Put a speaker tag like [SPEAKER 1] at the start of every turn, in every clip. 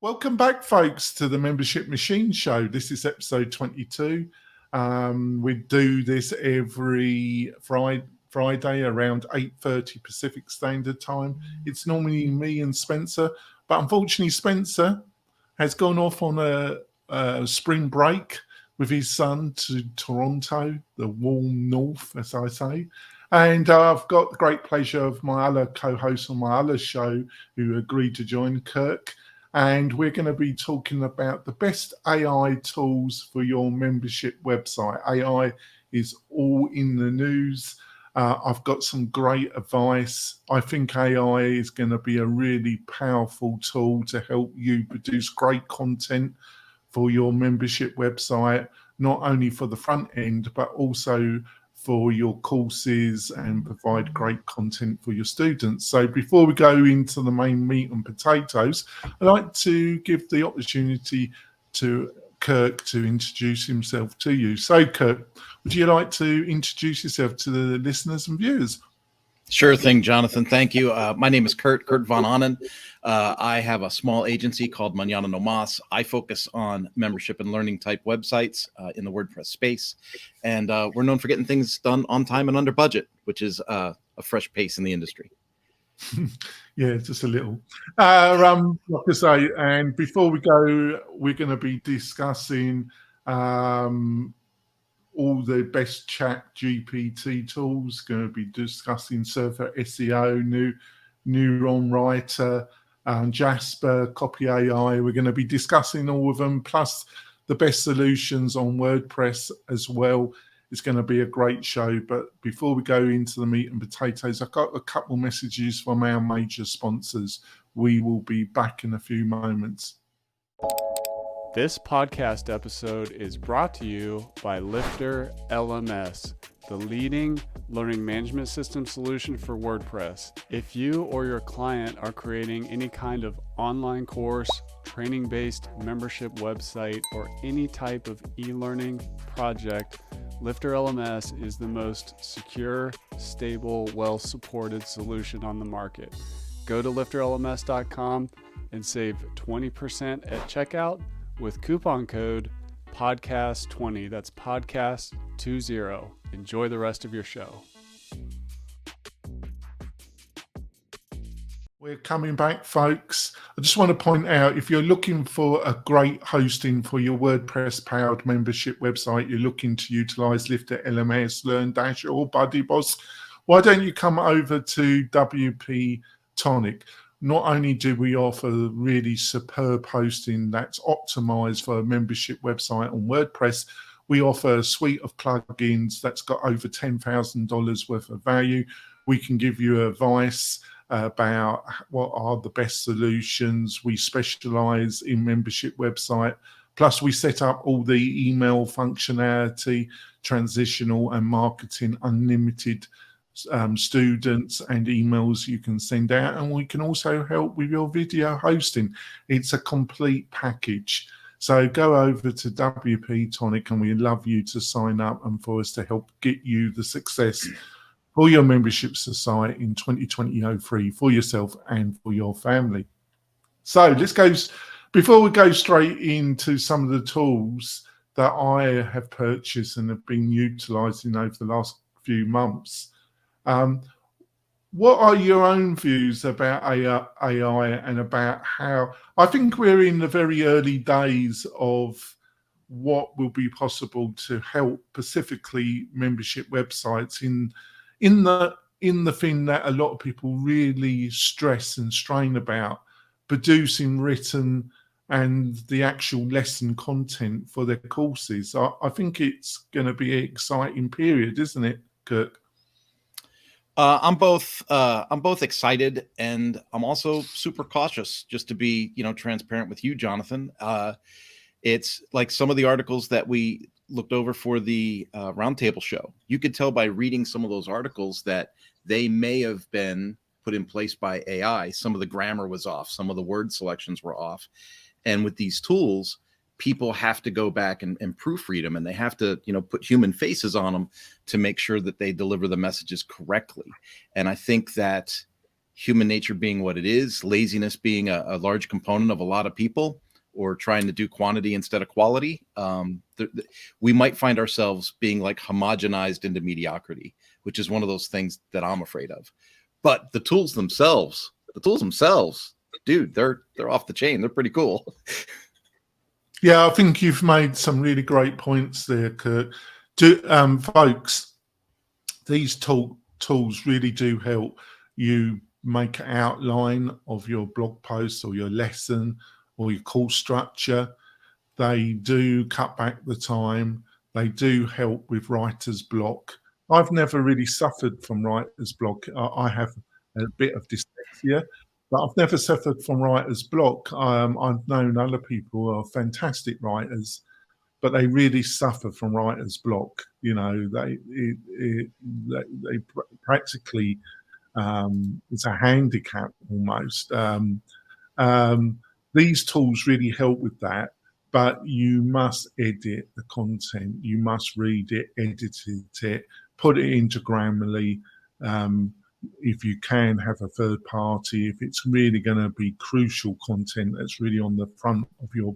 [SPEAKER 1] Welcome back, folks, to the Membership Machine Show. This is episode 22. We do this every Friday around 8:30 Pacific Standard Time. It's normally me and Spencer, but unfortunately Spencer has gone off on a spring break with his son to Toronto, the warm north, as I say. And I've got the great pleasure of my other co-host on my other show who agreed to join, Kirk. And we're going to be talking about the best AI tools for your membership website. AI is all in the news. I've got some great advice. I think AI is going to be a really powerful tool to help you produce great content for your membership website, not only for the front end, but also for your courses and provide great content for your students. So before we go into the main meat and potatoes, I'd like to give the opportunity to Kirk to introduce himself to you. So Kirk, would you like to introduce yourself to the listeners and viewers?
[SPEAKER 2] Sure thing, Jonathan. Thank you. My name is Kurt Von Annen. I have a small agency called Mañana No Mas. I focus on membership and learning type websites in the WordPress space. And we're known for getting things done on time and under budget, which is a fresh pace in the industry.
[SPEAKER 1] Yeah, just a little. Like I say, and before we go, we're going to be discussing all the best chat GPT tools, going to be discussing Surfer SEO, Neuron Writer, Jasper, Copy AI. We're going to be discussing all of them, plus the best solutions on WordPress as well. It's going to be a great show. But before we go into the meat and potatoes, I've got a couple messages from our major sponsors. We will be back in a few moments.
[SPEAKER 3] This podcast episode is brought to you by Lifter LMS, the leading learning management system solution for WordPress. If you or your client are creating any kind of online course, training-based membership website, or any type of e-learning project, Lifter LMS is the most secure, stable, well-supported solution on the market. Go to lifterlms.com and save 20% at checkout with coupon code podcast20. That's podcast20. Enjoy the rest of your show.
[SPEAKER 1] We're coming back, folks. I just want to point out, if you're looking for a great hosting for your WordPress powered membership website, you're looking to utilize Lifter LMS, LearnDash, or BuddyBoss, why don't you come over to WP-Tonic? Not only do we offer really superb hosting that's optimized for a membership website on WordPress, we offer a suite of plugins that's got over $10,000 worth of value. We can give you advice about what are the best solutions. We specialize in membership website. Plus, we set up all the email functionality, transitional and marketing unlimited students and emails you can send out, and we can also help with your video hosting. It's a complete package. So go over to WP-Tonic and we'd love you to sign up and for us to help get you the success for your membership site in 2023 for yourself and for your family. So let's go, before we go straight into some of the tools that I have purchased and have been utilizing over the last few months. What are your own views about AI and about how, I think we're in the very early days of what will be possible to help specifically membership websites in the thing that a lot of people really stress and strain about, producing written and the actual lesson content for their courses. I think it's going to be an exciting period, isn't it, Kirk?
[SPEAKER 2] I'm both excited, and I'm also super cautious, just to be, transparent with you, Jonathan. It's like some of the articles that we looked over for the roundtable show. You could tell by reading some of those articles that they may have been put in place by AI. Some of the grammar was off. Some of the word selections were off. And with these tools, people have to go back and proofread them, and they have to, put human faces on them to make sure that they deliver the messages correctly. And I think that human nature being what it is, laziness being a large component of a lot of people, or trying to do quantity instead of quality, we might find ourselves being like homogenized into mediocrity, which is one of those things that I'm afraid of. But the tools themselves, dude, they're off the chain. They're pretty cool.
[SPEAKER 1] Yeah, I think you've made some really great points there, Kurt. Folks, these tools really do help you make an outline of your blog post or your lesson or your course structure. They do cut back the time. They do help with writer's block. I've never really suffered from writer's block. I have a bit of dyslexia, but I've never suffered from writer's block. I've known other people who are fantastic writers, but they really suffer from writer's block. You know, they practically, it's a handicap almost. These tools really help with that, but you must edit the content. You must read it, edit it, put it into Grammarly. If you can, have a third party. If it's really going to be crucial content that's really on the front of your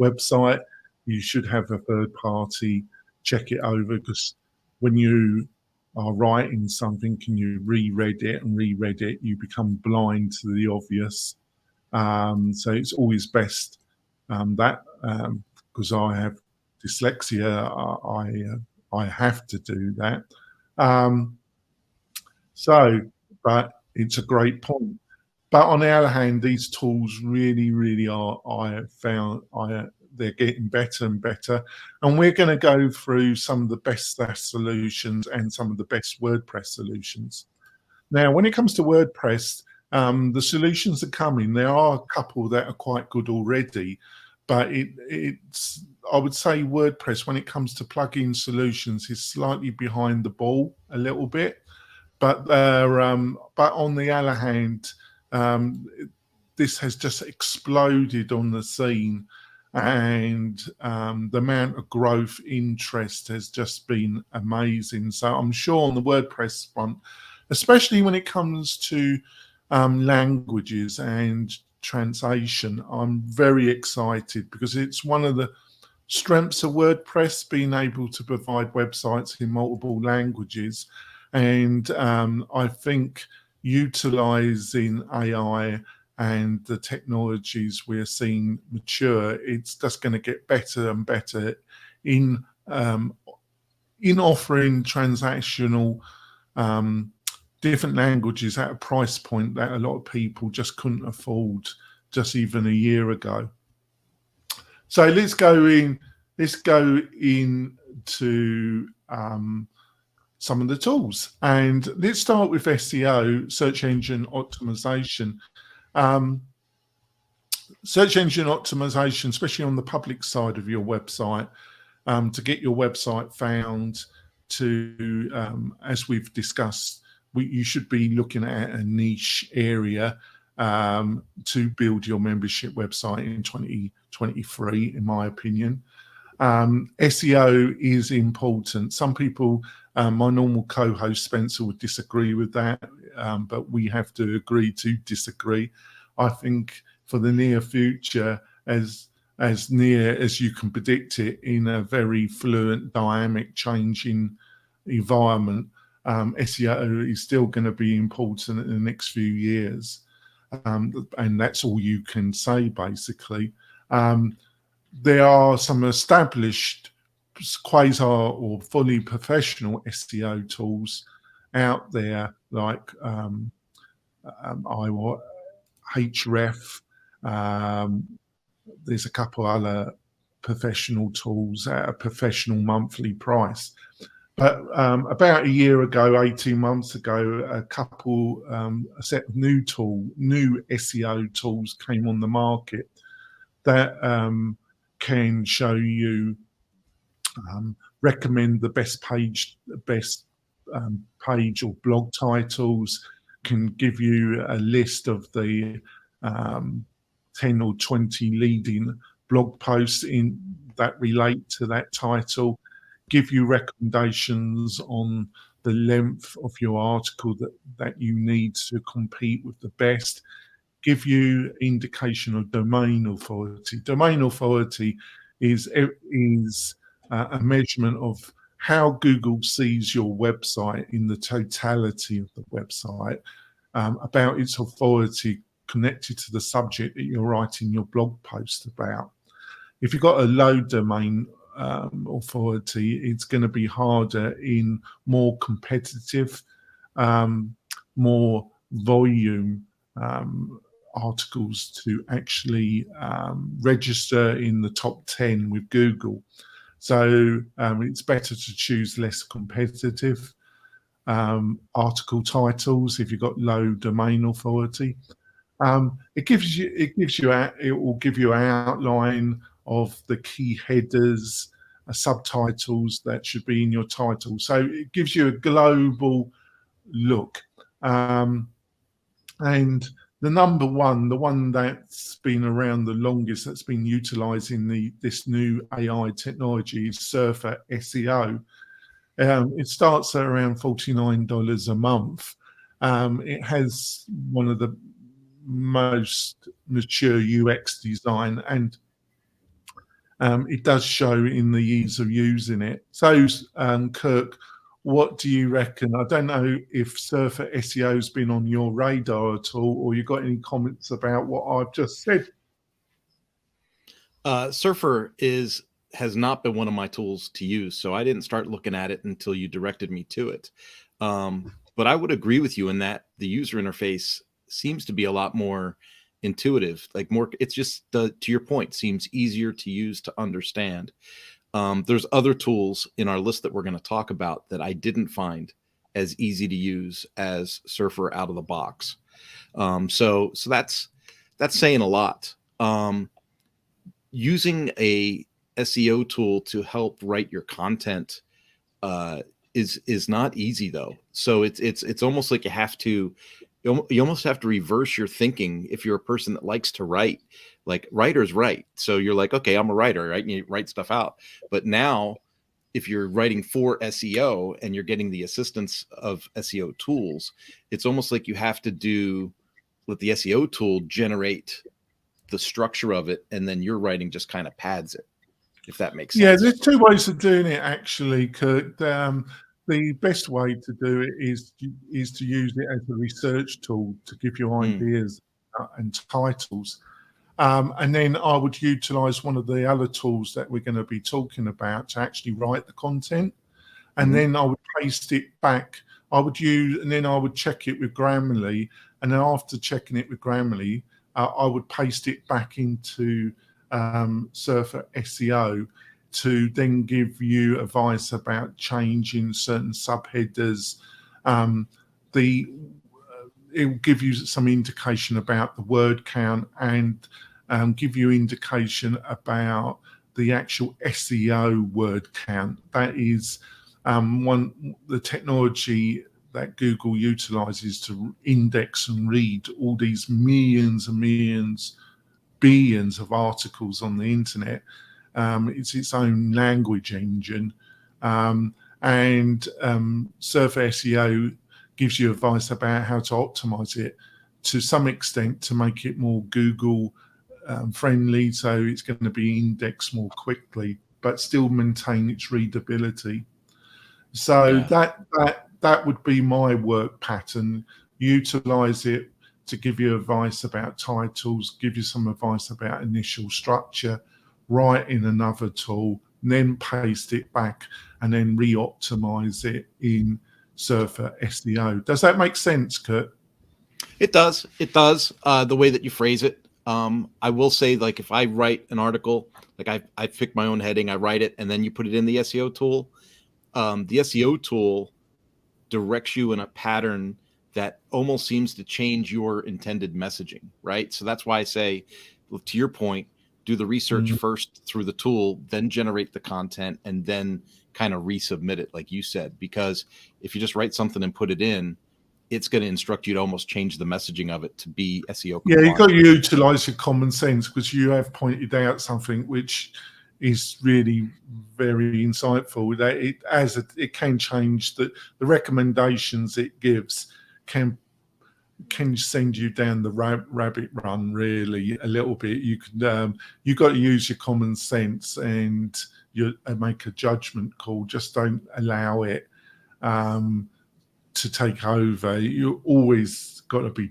[SPEAKER 1] website, you should have a third party check it over, because when you are writing something and you reread it, you become blind to the obvious. So it's always best because I have dyslexia, I have to do that. But it's a great point. But on the other hand, these tools really are, they're getting better and better. And we're going to go through some of the best SaaS solutions and some of the best WordPress solutions. Now, when it comes to WordPress, the solutions are coming. There are a couple that are quite good already, but it's I would say WordPress, when it comes to plugin solutions, is slightly behind the ball a little bit. But on the other hand, this has just exploded on the scene, and the amount of growth interest has just been amazing. So I'm sure on the WordPress front, especially when it comes to languages and translation, I'm very excited, because it's one of the strengths of WordPress, being able to provide websites in multiple languages. And I think utilizing AI and the technologies we're seeing mature, it's just going to get better and better in offering transactional different languages at a price point that a lot of people just couldn't afford just even a year ago. So let's go into some of the tools, and let's start with SEO, search engine optimization. Search engine optimization, especially on the public side of your website, to get your website found, as we've discussed, you should be looking at a niche area to build your membership website in 2023, in my opinion. SEO is important. Some people, my normal co-host Spencer, would disagree with that, but we have to agree to disagree. I think for the near future, as near as you can predict it in a very fluent, dynamic, changing environment, SEO is still going to be important in the next few years. And that's all you can say, basically. There are some established quasi or fully professional SEO tools out there, like Href. There's a couple other professional tools at a professional monthly price. But about a year ago, 18 months ago, a set of new SEO tools came on the market that can show you, recommend the best page or blog titles, can give you a list of the 10 or 20 leading blog posts that relate to that title, give you recommendations on the length of your article that you need to compete with the best. Give you indication of domain authority. Domain authority is a measurement of how Google sees your website in the totality of the website, about its authority connected to the subject that you're writing your blog post about. If you've got a low domain authority, it's going to be harder in more competitive, more volume articles to actually register in the top 10 with Google. So it's better to choose less competitive article titles if you've got low domain authority. It will give you an outline of the key headers, subtitles that should be in your title. So it gives you a global look. And the number one, the one that's been around the longest, that's been utilizing this new AI technology, is Surfer SEO. It starts at around $49 a month. It has one of the most mature UX design, and it does show in the ease of using it. So, Kirk, what do you reckon? I don't know if Surfer SEO has been on your radar at all, or you got any comments about what I've just said?
[SPEAKER 2] Surfer has not been one of my tools to use, so I didn't start looking at it until you directed me to it. But I would agree with you in that the user interface seems to be a lot more intuitive, like more, it's just to your point, seems easier to use, to understand. There's other tools in our list that we're going to talk about that I didn't find as easy to use as Surfer out of the box. So that's saying a lot. Using a SEO tool to help write your content is not easy though. So it's almost like you almost have to reverse your thinking if you're a person that likes to write. Like, writers write. So you're like, okay, I'm a writer, right? And you write stuff out. But now if you're writing for SEO and you're getting the assistance of SEO tools, it's almost like you have to let the SEO tool generate the structure of it, and then your writing just kind of pads it, if that makes sense.
[SPEAKER 1] Yeah, there's two ways of doing it, actually, Kurt. The best way to do it is to use it as a research tool to give you ideas and titles. And then I would utilize one of the other tools that we're going to be talking about to actually write the content. And then I would paste it back. And then I would check it with Grammarly. And then after checking it with Grammarly, I would paste it back into Surfer SEO to then give you advice about changing certain subheaders. It will give you some indication about the word count and give you indication about the actual SEO word count. That is the technology that Google utilizes to index and read all these millions and millions, billions of articles on the internet. It's its own language engine. And Surfer SEO gives you advice about how to optimize it to some extent to make it more Google friendly, so it's going to be indexed more quickly, but still maintain its readability. So that would be my work pattern. Utilize it to give you advice about titles, give you some advice about initial structure, write in another tool, then paste it back, and then re-optimize it in Surfer SEO. Does that make sense, Kurt?
[SPEAKER 2] It does. It does. The way that you phrase it. I will say, like, if I write an article, like I pick my own heading, I write it, and then you put it in the SEO tool. The SEO tool directs you in a pattern that almost seems to change your intended messaging, right? So that's why I say, to your point, do the research first through the tool, then generate the content, and then kind of resubmit it, like you said. Because if you just write something and put it in, it's going to instruct you to almost change the messaging of it to be SEO compliant.
[SPEAKER 1] Yeah, you've got to utilize your common sense, because you have pointed out something which is really very insightful. That it can change the recommendations it gives can send you down the rabbit run really a little bit. You can you got to use your common sense and you make a judgment call. Just don't allow it to take over. You always got to be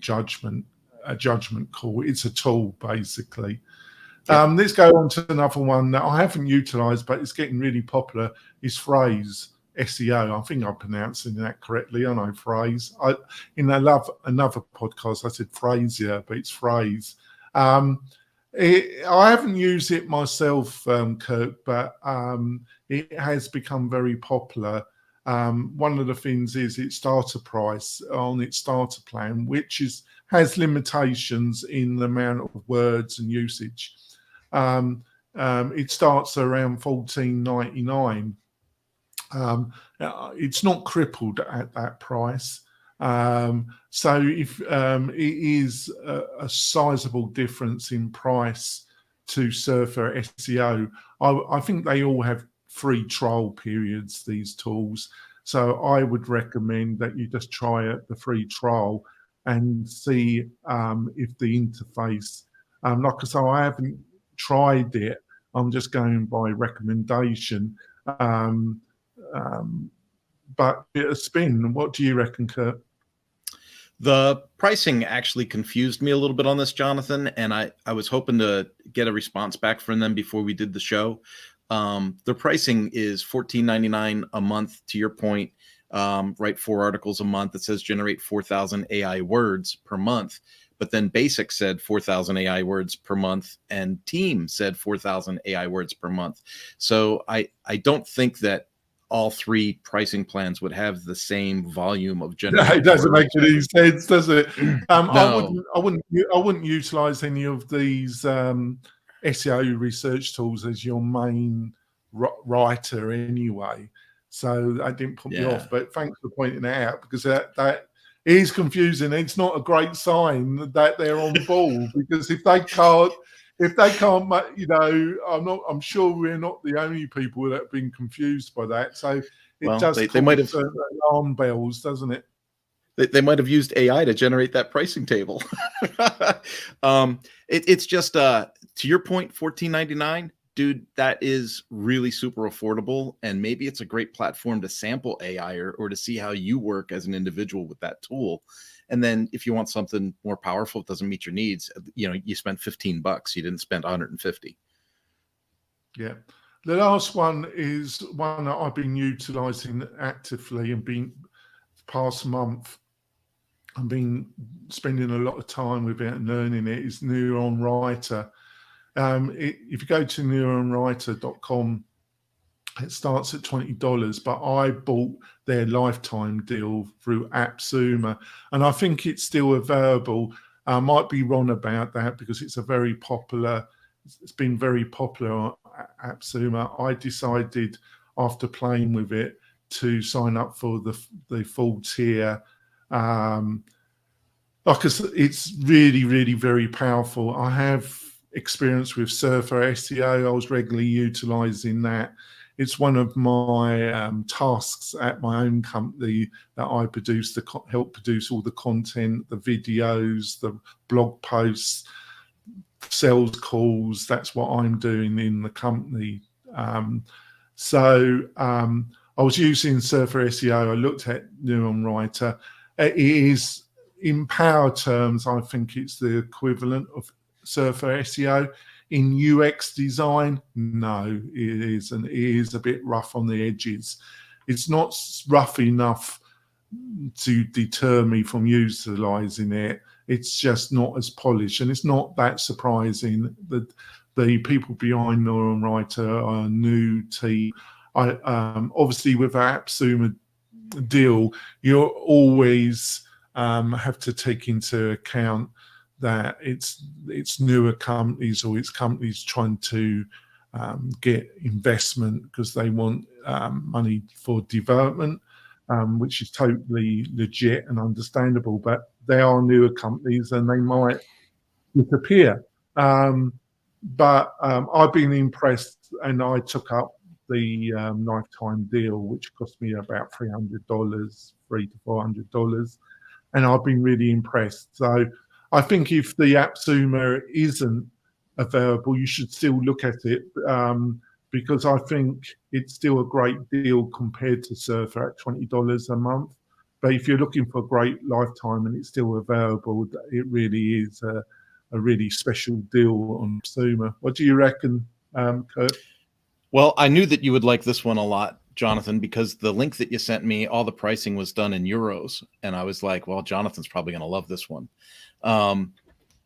[SPEAKER 1] a judgment call. It's a tool basically. Yeah. Let's go on to another one that I haven't utilized, but it's getting really popular, is Phrase SEO. I think I'm pronouncing that correctly. I know Phrase. In another podcast, I said Frasier, but it's Phrase. I haven't used it myself, Kirk, but it has become very popular. One of the things is its starter price on its starter plan, which has limitations in the amount of words and usage. It starts around $14.99. It's not crippled at that price. So if it is a sizable difference in price to Surfer SEO, I think they all have free trial periods, these tools. So I would recommend that you just try the free trial and see if the interface, like I say, I haven't tried it. I'm just going by recommendation. But a spin. What do you reckon, Kurt?
[SPEAKER 2] The pricing actually confused me a little bit on this, Jonathan, and I was hoping to get a response back from them before we did the show. The pricing is $14.99 a month, to your point. Write 4 articles a month. It says generate 4,000 AI words per month. But then Basic said 4,000 AI words per month, and Team said 4,000 AI words per month. So I don't think that all 3 pricing plans would have the same volume of generated.
[SPEAKER 1] It doesn't make any sense, does it?
[SPEAKER 2] No.
[SPEAKER 1] I wouldn't utilize any of these SEO research tools as your main writer anyway. So that didn't put me off. But thanks for pointing that out, because that is confusing. It's not a great sign that they're on board, because if they can't, you know, I'm sure we're not the only people that have been confused by that. So they might have alarm bells, doesn't it?
[SPEAKER 2] They might have used AI to generate that pricing table. It's just to your point, $14.99, dude. That is really super affordable, and maybe it's a great platform to sample AI or to see how you work as an individual with that tool. And then if you want something more powerful, it doesn't meet your needs, you know, you spent $15, you didn't spend 150.
[SPEAKER 1] Yeah. The last one is one that I've been utilizing actively and been past month. I've been spending a lot of time with it and learning it. Is Neuron Writer. If you go to neuronwriter.com, it starts at $20, but I bought their lifetime deal through AppSumo, and I think it's still available. I might be wrong about that, because it's been very popular on AppSumo. I decided after playing with it to sign up for the full tier, because it's really, really very powerful. I have experience with Surfer SEO. I was regularly utilizing that. It's one of my tasks at my own company that I produce, help produce all the content, the videos, the blog posts, sales calls. That's what I'm doing in the company. So I was using Surfer SEO. I looked at Neuron Writer. It is, in power terms, I think it's the equivalent of Surfer SEO. In UX design, no, it isn't. It is a bit rough on the edges. It's not rough enough to deter me from utilizing it. It's just not as polished, and it's not that surprising that the people behind Neuron Writer are a new team. Obviously, with our AppSumo deal, you always have to take into account that it's newer companies, or it's companies trying to get investment because they want money for development, which is totally legit and understandable. But they are newer companies, and they might disappear. But I've been impressed, and I took up the lifetime deal, which cost me about $300, $300 to $400, and I've been really impressed. So I think if the AppSumo isn't available, you should still look at it, because I think it's still a great deal compared to Surfer at $20 a month. But if you're looking for a great lifetime and it's still available, it really is a really special deal on AppSumo. What do you reckon, Kurt?
[SPEAKER 2] Well, I knew that you would like this one a lot, Jonathan, because the link that you sent me, all the pricing was done in euros. And I was like, well, Jonathan's probably going to love this one. And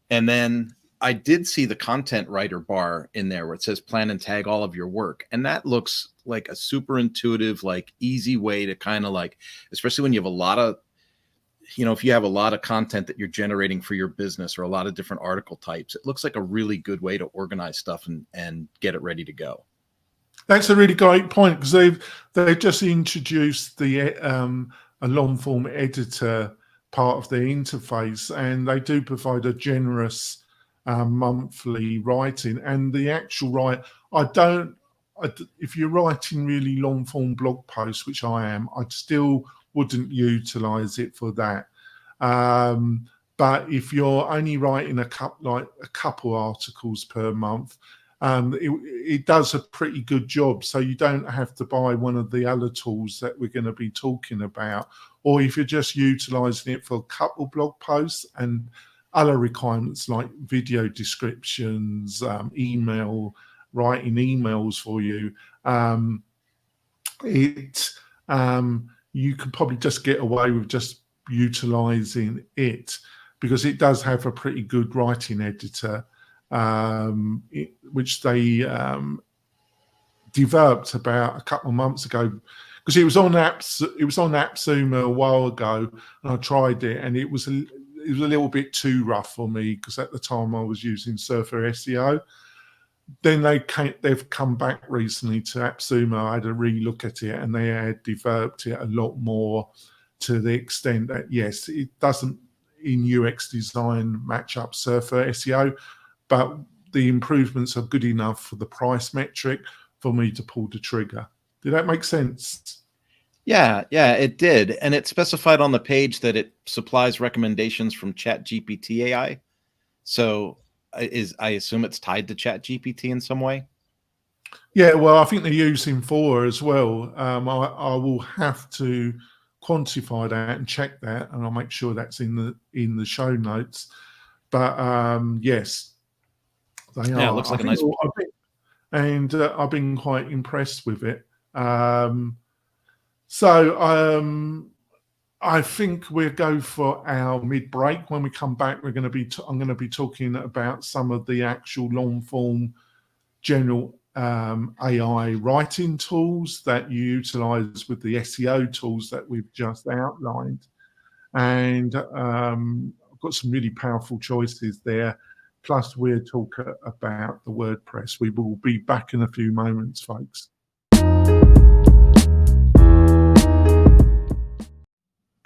[SPEAKER 2] then I did see the content writer bar in there where it says plan and tag all of your work. And that looks like a super intuitive, like easy way to kind of like, especially when you have a lot of, if you have a lot of content that you're generating for your business or a lot of different article types, it looks like a really good way to organize stuff and get it ready to go.
[SPEAKER 1] That's a really great point, because they've just introduced the a long form editor part of their interface, and they do provide a generous monthly writing. And the actual if you're writing really long form blog posts, which I am, I still wouldn't utilize it for that. But if you're only writing a couple articles per month, it does a pretty good job. So you don't have to buy one of the other tools that we're going to be talking about. Or if you're just utilizing it for a couple blog posts and other requirements like video descriptions, writing emails for you, you could probably just get away with just utilizing it, because it does have a pretty good writing editor, which they developed about a couple of months ago, because it was on AppSumo a while ago, and I tried it, and it was a little bit too rough for me, because at the time I was using Surfer SEO. Then they've come back recently to AppSumo. I had a relook at it, and they had developed it a lot more, to the extent that, yes, it doesn't in UX design match up Surfer SEO, but the improvements are good enough for the price metric for me to pull the trigger. Did that make sense?
[SPEAKER 2] Yeah, it did. And it specified on the page that it supplies recommendations from WP-AI. So I assume it's tied to ChatGPT in some way?
[SPEAKER 1] Yeah, well, I think they're using 4 as well. I will have to quantify that and check that, and I'll make sure that's in the show notes. But yes, they are.
[SPEAKER 2] It looks like a nice.
[SPEAKER 1] I've been quite impressed with it. I think we'll go for our mid-break. When we come back, I'm going to be talking about some of the actual long-form general AI writing tools that you utilize with the SEO tools that we've just outlined. And I've got some really powerful choices there. Plus, we'll talk about the WordPress. We will be back in a few moments, folks.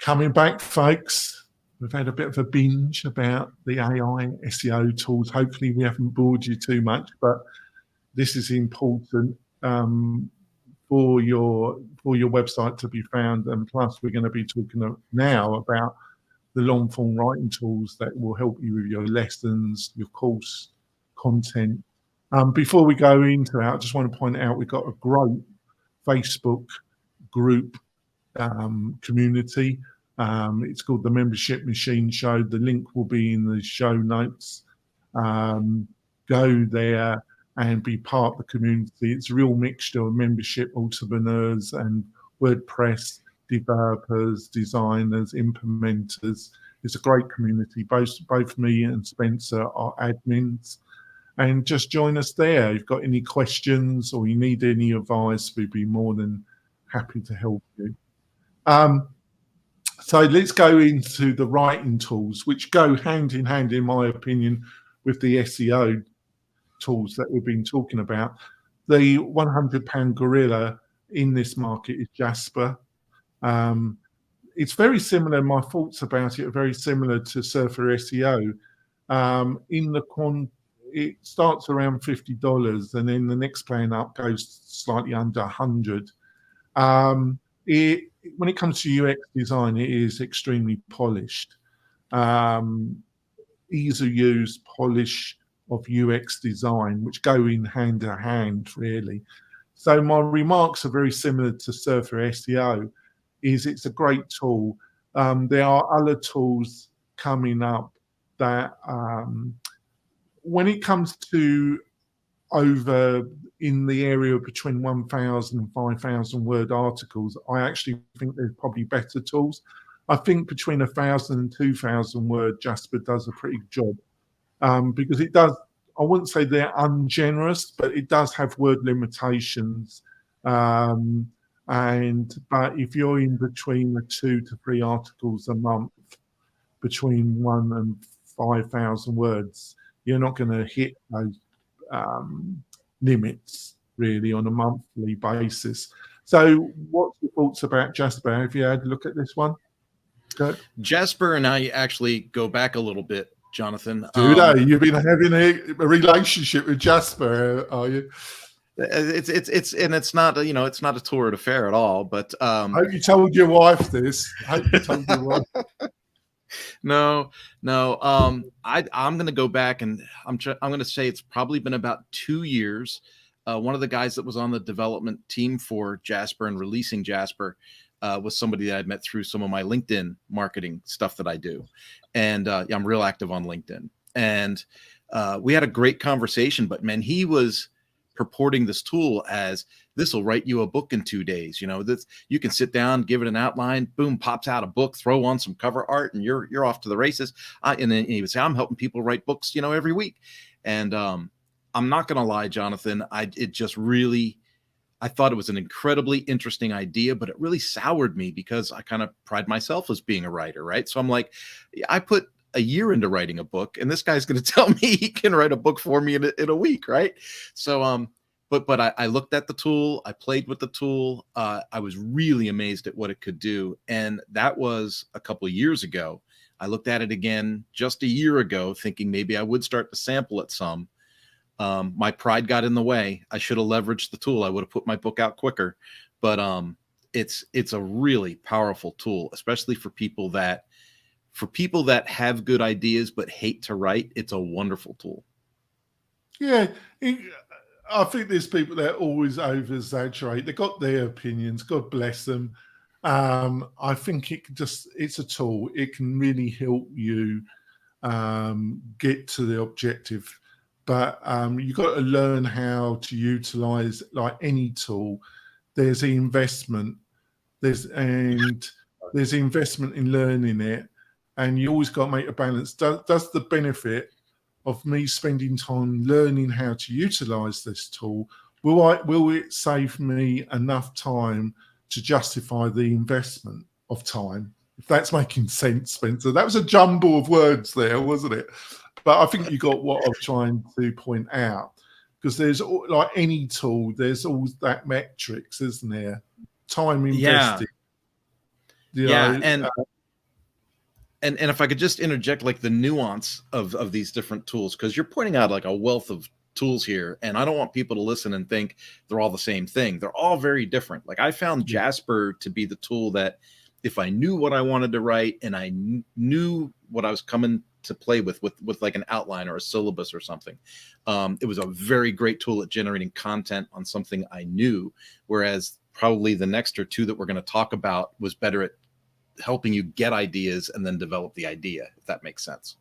[SPEAKER 1] Coming back, folks. We've had a bit of a binge about the AI SEO tools. Hopefully we haven't bored you too much, but this is important for your website to be found. And plus, we're going to be talking now about the long form writing tools that will help you with your lessons, your course content. Before we go into that, I just want to point out we've got a great Facebook group community. It's called the Membership Machine Show. The link will be in the show notes. Go there and be part of the community. It's a real mixture of membership entrepreneurs and WordPress developers, designers, implementers. It's a great community. Both me and Spencer are admins. And just join us there. If you've got any questions or you need any advice, we'd be more than happy to help you. So let's go into the writing tools, which go hand in hand, in my opinion, with the SEO tools that we've been talking about. The £100 gorilla in this market is Jasper. It's very similar. My thoughts about it are very similar to Surfer SEO. it starts around $50, and then the next plan up goes slightly under 100. When it comes to UX design, it is extremely polished. Ease of use, polish of UX design, which go in hand to hand, really. So my remarks are very similar to Surfer SEO. It's a great tool. There are other tools coming up that, when it comes to over in the area between 1,000 and 5,000 word articles, I actually think there's probably better tools. I think between 1,000 and 2,000 word, Jasper does a pretty good job, because it does. I wouldn't say they're ungenerous, but it does have word limitations. But if you're in between the 2 to 3 articles a month, between 1 and 5,000 words, you're not going to hit those limits really on a monthly basis. So what's your thoughts about Jasper? Have you had a look at this one? Good.
[SPEAKER 2] Jasper and I actually go back a little bit, Jonathan.
[SPEAKER 1] Do they? You've been having a relationship with Jasper, are you?
[SPEAKER 2] It's not, it's not a torrid affair at all, but
[SPEAKER 1] I hope you told your wife this.
[SPEAKER 2] No. I'm going to go back, and I'm going to say it's probably been about 2 years. One of the guys that was on the development team for Jasper and releasing Jasper was somebody that I'd met through some of my LinkedIn marketing stuff that I do. And I'm real active on LinkedIn. And we had a great conversation, but man, he was purporting this tool as this will write you a book in 2 days. This, you can sit down, give it an outline, boom, pops out a book, throw on some cover art, and you're off to the races. And then he would say, I'm helping people write books, every week. And I'm not going to lie, Jonathan, I thought it was an incredibly interesting idea, but it really soured me because I kind of pride myself as being a writer, right? So I'm like, I put a year into writing a book, and this guy's going to tell me he can write a book for me in a week, right? So, but I looked at the tool, I played with the tool, I was really amazed at what it could do, and that was a couple of years ago. I looked at it again just a year ago, thinking maybe I would start to sample it some. My pride got in the way. I should have leveraged the tool. I would have put my book out quicker, but it's a really powerful tool, especially for people that have good ideas but hate to write. It's a wonderful tool.
[SPEAKER 1] Yeah, I think there's people that always over-exaggerate. They've got their opinions. God bless them. I think it's a tool. It can really help you get to the objective. But you've got to learn how to utilize, like any tool. There's the investment. There's investment in learning it, and you always got to make a balance. Does the benefit of me spending time learning how to utilize this tool, will it save me enough time to justify the investment of time? If that's making sense, Spencer. That was a jumble of words there, wasn't it? But I think you got what I'm trying to point out, because there's, like any tool, there's always that metrics, isn't there? Time invested.
[SPEAKER 2] Yeah. And if I could just interject, like, the nuance of these different tools, because you're pointing out like a wealth of tools here, and I don't want people to listen and think they're all the same thing. They're all very different. Like, I found Jasper to be the tool that, if I knew what I wanted to write and I knew what I was coming to play with like an outline or a syllabus or something, it was a very great tool at generating content on something I knew, whereas probably the next or two that we're going to talk about was better at helping you get ideas and then develop the idea, if that makes sense.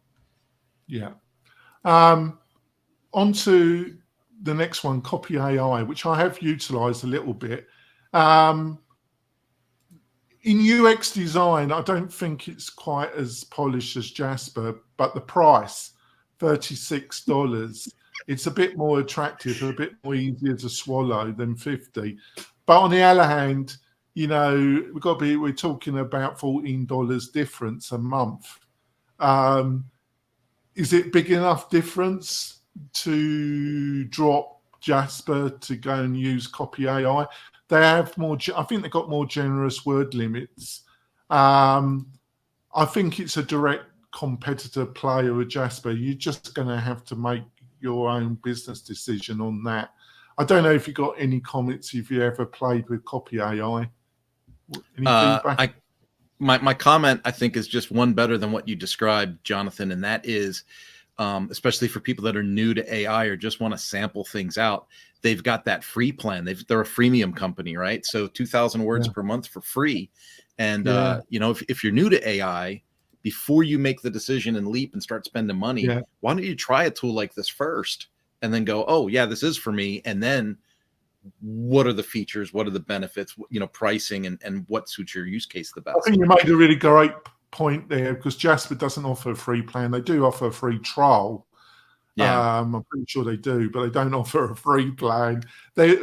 [SPEAKER 2] Yeah.
[SPEAKER 1] On to the next one, Copy AI, which I have utilized a little bit. In UX design, I don't think it's quite as polished as Jasper, but the price, $36, it's a bit more attractive, a bit more easier to swallow than 50. But on the other hand, we're talking about $14 difference a month. Is it big enough difference to drop Jasper to go and use Copy AI? They have I think they've got more generous word limits. I think it's a direct competitor player with Jasper. You're just going to have to make your own business decision on that. I don't know if you got any comments, if you ever played with Copy AI. Any feedback?
[SPEAKER 2] My comment, I think, is just one better than what you described, Jonathan, and that is, especially for people that are new to AI or just want to sample things out, they've got that free plan. They're a freemium company, right? So 2,000 words per month for free. And, if you're new to AI, before you make the decision and leap and start spending money, why don't you try a tool like this first and then go, oh, yeah, this is for me. And then what are the features? What are the benefits? Pricing and what suits your use case the best.
[SPEAKER 1] I think you made a really great point there, because Jasper doesn't offer a free plan. They do offer a free trial. Yeah, I'm pretty sure they do, but they don't offer a free plan. They've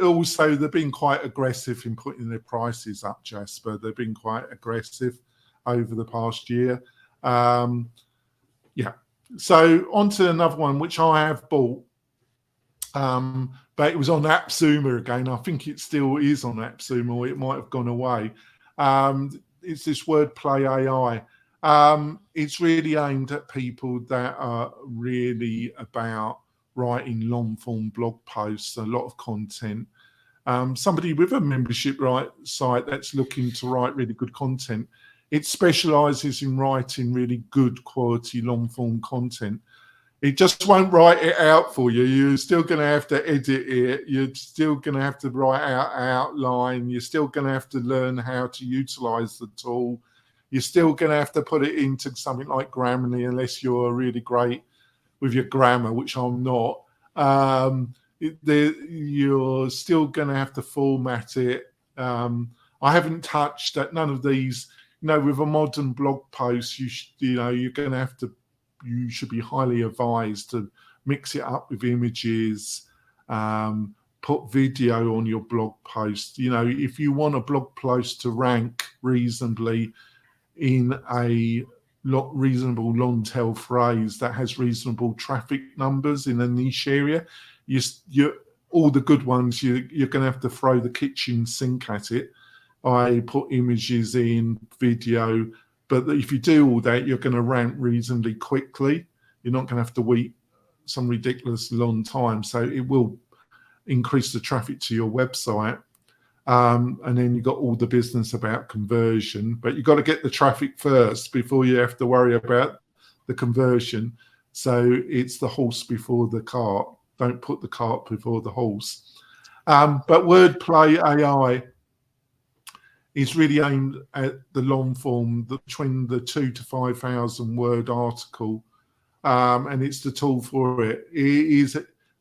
[SPEAKER 1] been quite aggressive in putting their prices up, Jasper. They've been quite aggressive over the past year. So on to another one, which I have bought. But it was on AppSumo again. I think it still is on AppSumo, or it might have gone away. It's this WordPlay.ai. It's really aimed at people that are really about writing long-form blog posts, a lot of content. Somebody with a membership site that's looking to write really good content. It specializes in writing really good quality long-form content. It just won't write it out for you. You're still going to have to edit it. You're still going to have to write out an outline. You're still going to have to learn how to utilize the tool. You're still going to have to put it into something like Grammarly, unless you're really great with your grammar, which I'm not. You're still going to have to format it. I haven't touched at none of these. With a modern blog post, you're going to have to. You should be highly advised to mix it up with images, put video on your blog post. If you want a blog post to rank reasonably in a reasonable long tail phrase that has reasonable traffic numbers in a niche area, all the good ones, you're going to have to throw the kitchen sink at it. I put images in, video. But if you do all that, you're going to rank reasonably quickly. You're not going to have to wait some ridiculous long time. So it will increase the traffic to your website. And then you've got all the business about conversion. But you've got to get the traffic first before you have to worry about the conversion. So it's the horse before the cart. Don't put the cart before the horse. But WordPlay.ai is really aimed at the long form, between the 2,000 to 5,000 word article, and it's the tool for it.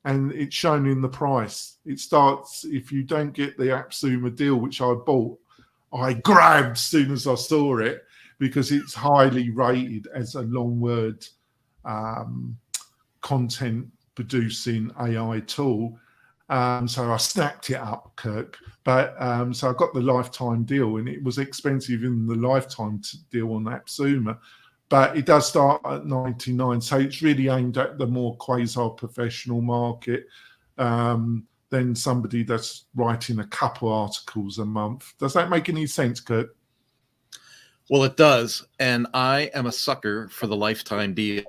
[SPEAKER 1] And it's shown in the price. It starts, if you don't get the AppSumo deal, which I bought, I grabbed as soon as I saw it, because it's highly rated as a long word content producing AI tool. So I snapped it up, Kirk. But so I got the lifetime deal, and it was expensive in the lifetime deal on AppSumo. But it does start at 99. So it's really aimed at the more quasi-professional market than somebody that's writing a couple articles a month. Does that make any sense, Kirk?
[SPEAKER 2] Well, it does. And I am a sucker for the lifetime deal.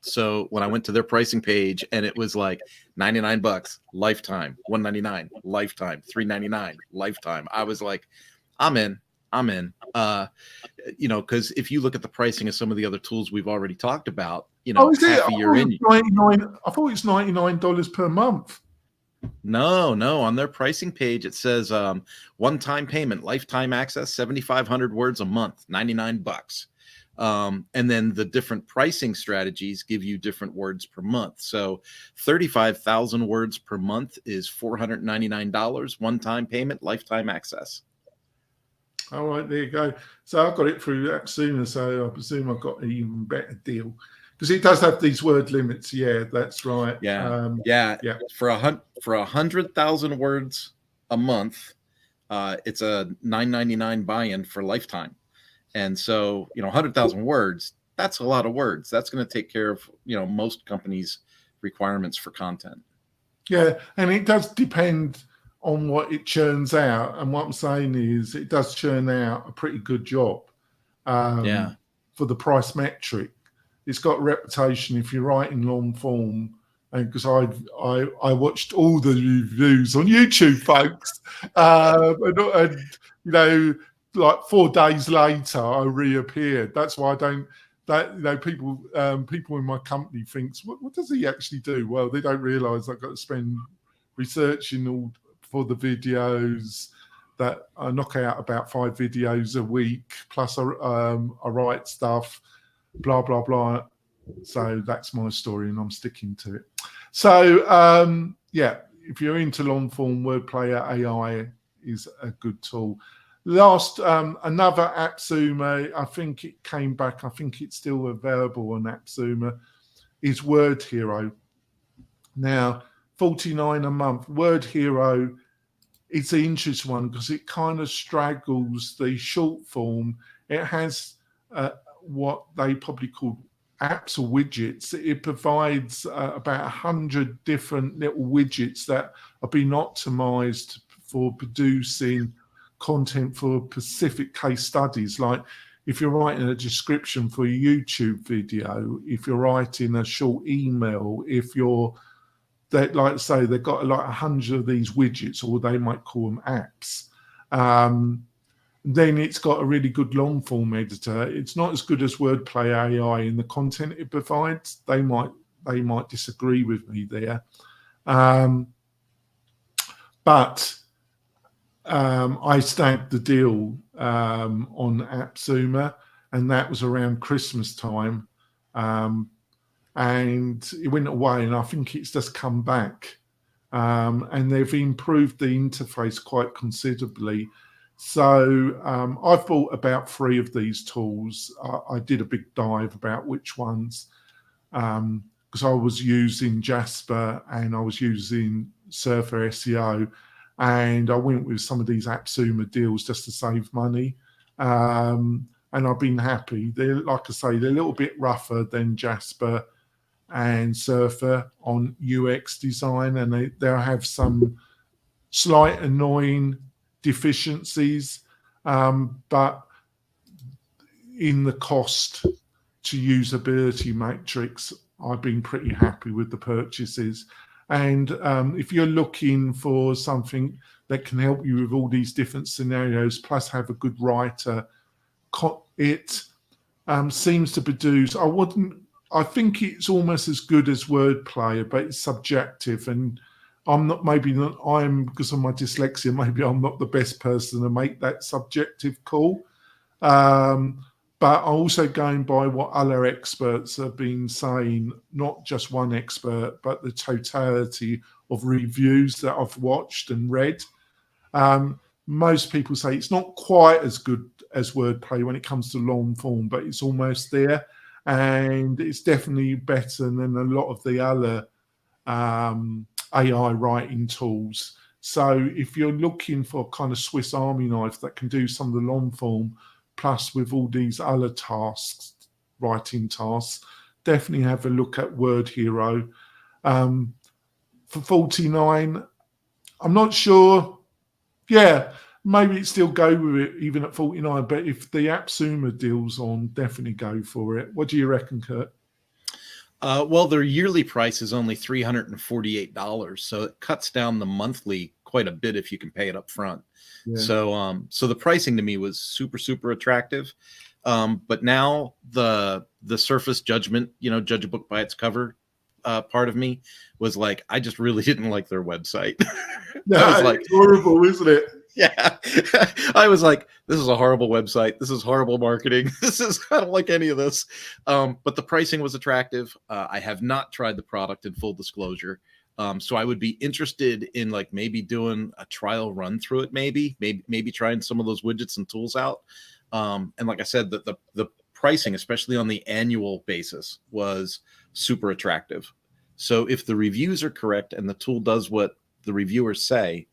[SPEAKER 2] So when I went to their pricing page and it was like $99 lifetime, $199 lifetime, $399 lifetime, I was like, I'm in. Because if you look at the pricing of some of the other tools we've already talked about, half a year in.
[SPEAKER 1] I thought it's $99 per month.
[SPEAKER 2] No. On their pricing page, it says one-time payment, lifetime access, 7,500 words a month, $99. And then the different pricing strategies give you different words per month. So 35,000 words per month is $499, one-time payment, lifetime access.
[SPEAKER 1] All right, there you go. So I got it through AppSumo, so I presume I got an even better deal, because it does have these word limits. Yeah, that's right.
[SPEAKER 2] Yeah. For 100,000 words a month, it's a $9.99 buy-in for lifetime. And so, 100,000 words, that's a lot of words. That's going to take care of, most companies' requirements for content.
[SPEAKER 1] Yeah. And it does depend on what it churns out. And what I'm saying is it does churn out a pretty good job for the price metric. It's got a reputation. If you're writing long form, and because I watched all the reviews on YouTube, folks, and you know, like 4 days later, I reappeared. That's why I don't. That, you know, people in my company thinks, what does he actually do? Well, they don't realise I've got to spend researching all for the videos. That I knock out about 5 videos a week, plus I write stuff, blah blah blah. So that's my story, and I'm sticking to it. So yeah, if you're into long form, WordPlay.ai is a good tool. Last, another AppSumo, I think it came back, I think it's still available on AppSumo, is Word Hero. Now, $49 a month. Word Hero, it's an interesting one because it kind of straggles the short form. It has what they probably call apps or widgets. It provides about 100 different little widgets that have been optimized for producing content for specific case studies. Like if you're writing a description for a YouTube video, if you're writing a short email, if you're that, like say, they've got like 100 of these widgets, or they might call them apps. Then it's got a really good long form editor. It's not as good as WordPlay AI in the content it provides. They might disagree with me there, but I snagged the deal on AppSumo, and that was around Christmas time. And it went away, and I think it's just come back. And they've improved the interface quite considerably. So I've bought about 3 of these tools. I did a big dive about which ones, because I was using Jasper and I was using Surfer SEO, and I went with some of these AppSumo deals just to save money. And I've been happy. They're, like I say, they're a little bit rougher than Jasper and Surfer on UX design, and they have some slight annoying deficiencies, but in the cost to usability matrix, I've been pretty happy with the purchases. And if you're looking for something that can help you with all these different scenarios, plus have a good writer, it seems to produce, I think it's almost as good as WordPlay, but it's subjective, and because of my dyslexia, maybe I'm not the best person to make that subjective call. But I'm also going by what other experts have been saying, not just one expert, but the totality of reviews that I've watched and read. Most people say it's not quite as good as WordPlay when it comes to long form, but it's almost there. And it's definitely better than a lot of the other AI writing tools. So if you're looking for a kind of Swiss Army knife that can do some of the long form, plus with all these other tasks, writing tasks, definitely have a look at Word Hero. For $49, I'm not sure. Yeah, maybe it still go with it even at $49, but if the AppSumo deal's on, definitely go for it. What do you reckon, Kurt?
[SPEAKER 2] Well, their yearly price is only $348, so it cuts down the monthly quite a bit if you can pay it up front. Yeah. So the pricing to me was super, super attractive. But now the surface judgment, judge a book by its cover part of me was like, I just really didn't like their website.
[SPEAKER 1] No, I was like, it's horrible, isn't it?
[SPEAKER 2] Yeah. I was like, this is a horrible website. This is horrible marketing. I don't like any of this. But the pricing was attractive. I have not tried the product in full disclosure. So I would be interested in like maybe doing a trial run through it, maybe trying some of those widgets and tools out. And like I said, the pricing, especially on the annual basis, was super attractive. So if the reviews are correct and the tool does what the reviewers say,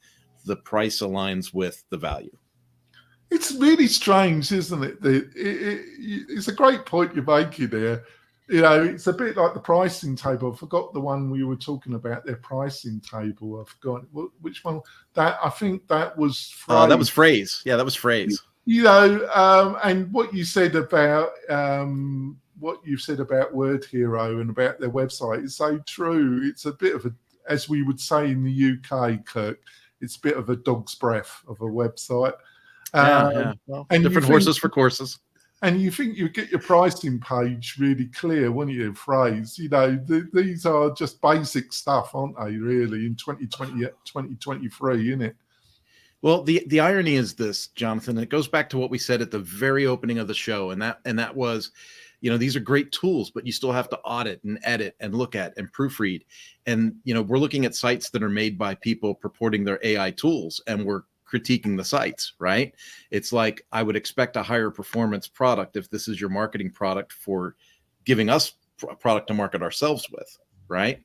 [SPEAKER 2] the price aligns with the value.
[SPEAKER 1] It's really strange, isn't it? It's a great point you're making there. It's a bit like the pricing table. I forgot the one we were talking about, their pricing table. I forgot which one. I think that was Phrase.
[SPEAKER 2] That was Phrase. Yeah, that was Phrase.
[SPEAKER 1] And what you said about what you've said about Word Hero and about their website is so true. It's a bit of a, as we would say in the UK, Kirk, it's a bit of a dog's breath of a website.
[SPEAKER 2] Yeah. Well,
[SPEAKER 1] and
[SPEAKER 2] different horses for courses.
[SPEAKER 1] And you think you get your pricing page really clear, wouldn't you? Phrase, these are just basic stuff, aren't they? Really, in 2020, 2023, isn't it?
[SPEAKER 2] Well, the irony is this, Jonathan. It goes back to what we said at the very opening of the show, and that was, these are great tools, but you still have to audit and edit and look at and proofread. And we're looking at sites that are made by people purporting their AI tools, and we're critiquing the sites, right? It's like, I would expect a higher performance product if this is your marketing product for giving us a product to market ourselves with, right?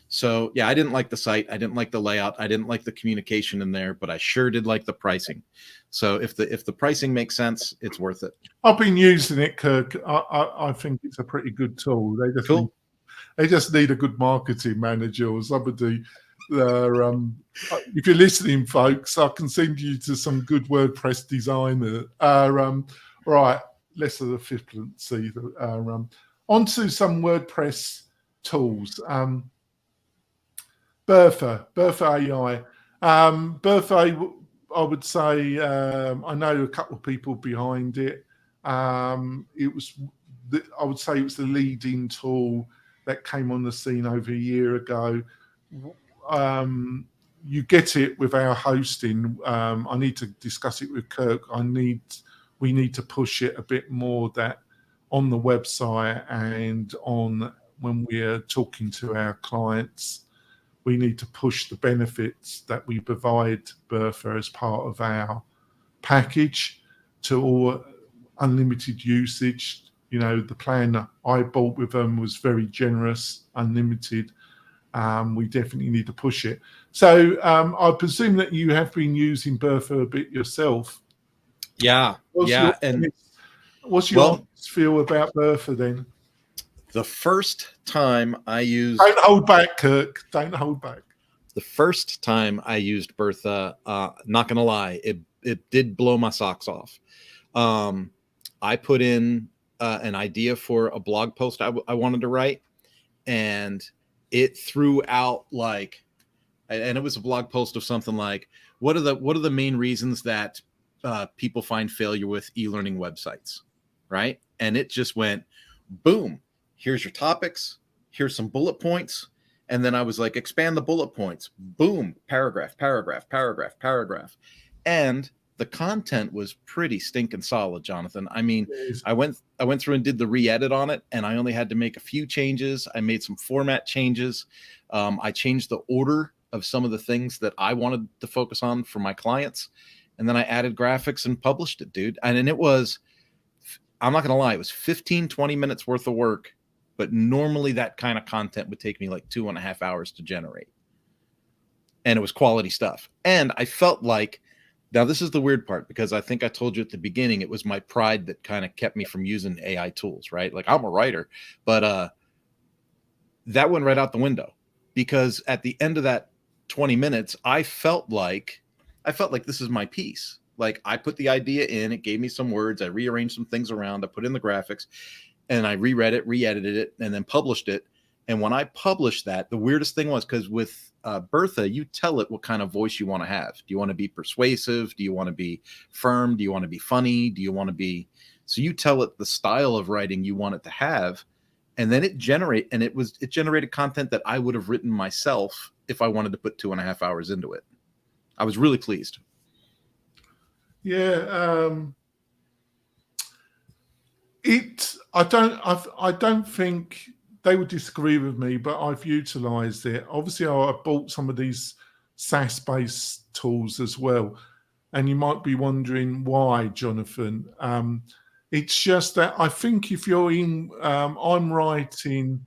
[SPEAKER 2] So yeah, I didn't like the site. I didn't like the layout. I didn't like the communication in there, but I sure did like the pricing. So if the pricing makes sense, it's worth it.
[SPEAKER 1] I've been using it, Kirk. I think it's a pretty good tool. They just need a good marketing manager or somebody. If you're listening, folks, I can send you to some good WordPress designer. Right, less of the flippancy. Onto some WordPress tools. Bertha AI. Bertha, I would say, I know a couple of people behind it. I would say it was the leading tool that came on the scene over a year ago. You get it with our hosting. I need to discuss it with Kirk. We need to push it a bit more, that on the website and on when we're talking to our clients. We need to push the benefits that we provide Bertha as part of our package to all unlimited usage. The plan I bought with them was very generous, unlimited. We definitely need to push it. So I presume that you have been using Bertha a bit yourself.
[SPEAKER 2] Yeah.
[SPEAKER 1] What's your feel about Bertha then?
[SPEAKER 2] The first time I used...
[SPEAKER 1] Don't hold back, Kirk. Don't hold back.
[SPEAKER 2] The first time I used Bertha, not going to lie, it did blow my socks off. I put in an idea for a blog post I wanted to write, and it threw out and it was a blog post of something like, what are the main reasons that people find failure with e-learning websites, right? And it just went, boom, here's your topics, here's some bullet points. And then I was like, expand the bullet points, boom, paragraph. And the content was pretty stinking solid, Jonathan. I mean, I went through and did the re-edit on it, and I only had to make a few changes. I made some format changes. I changed the order of some of the things that I wanted to focus on for my clients. And then I added graphics and published it, dude. And it was, I'm not going to lie, it was 15, 20 minutes worth of work. But normally that kind of content would take me like 2.5 hours to generate. And it was quality stuff. And I felt like, now this is the weird part, because I think I told you at the beginning, it was my pride that kind of kept me from using AI tools, right? Like, I'm a writer, but that went right out the window, because at the end of that 20 minutes, I felt like this is my piece. Like, I put the idea in, it gave me some words, I rearranged some things around, I put in the graphics, and I reread it, re-edited it, and then published it. And when I published that, the weirdest thing was, because with Bertha, you tell it what kind of voice you want to have. Do you want to be persuasive? Do you want to be firm? Do you want to be funny? Do you want to be... So you tell it the style of writing you want it to have, and then it generated content that I would have written myself if I wanted to put 2.5 hours into it. I was really pleased.
[SPEAKER 1] Yeah. I don't think they would disagree with me, but I've utilized it. Obviously, I bought some of these SaaS-based tools as well. And you might be wondering why, Jonathan. It's just that I think if you're I'm writing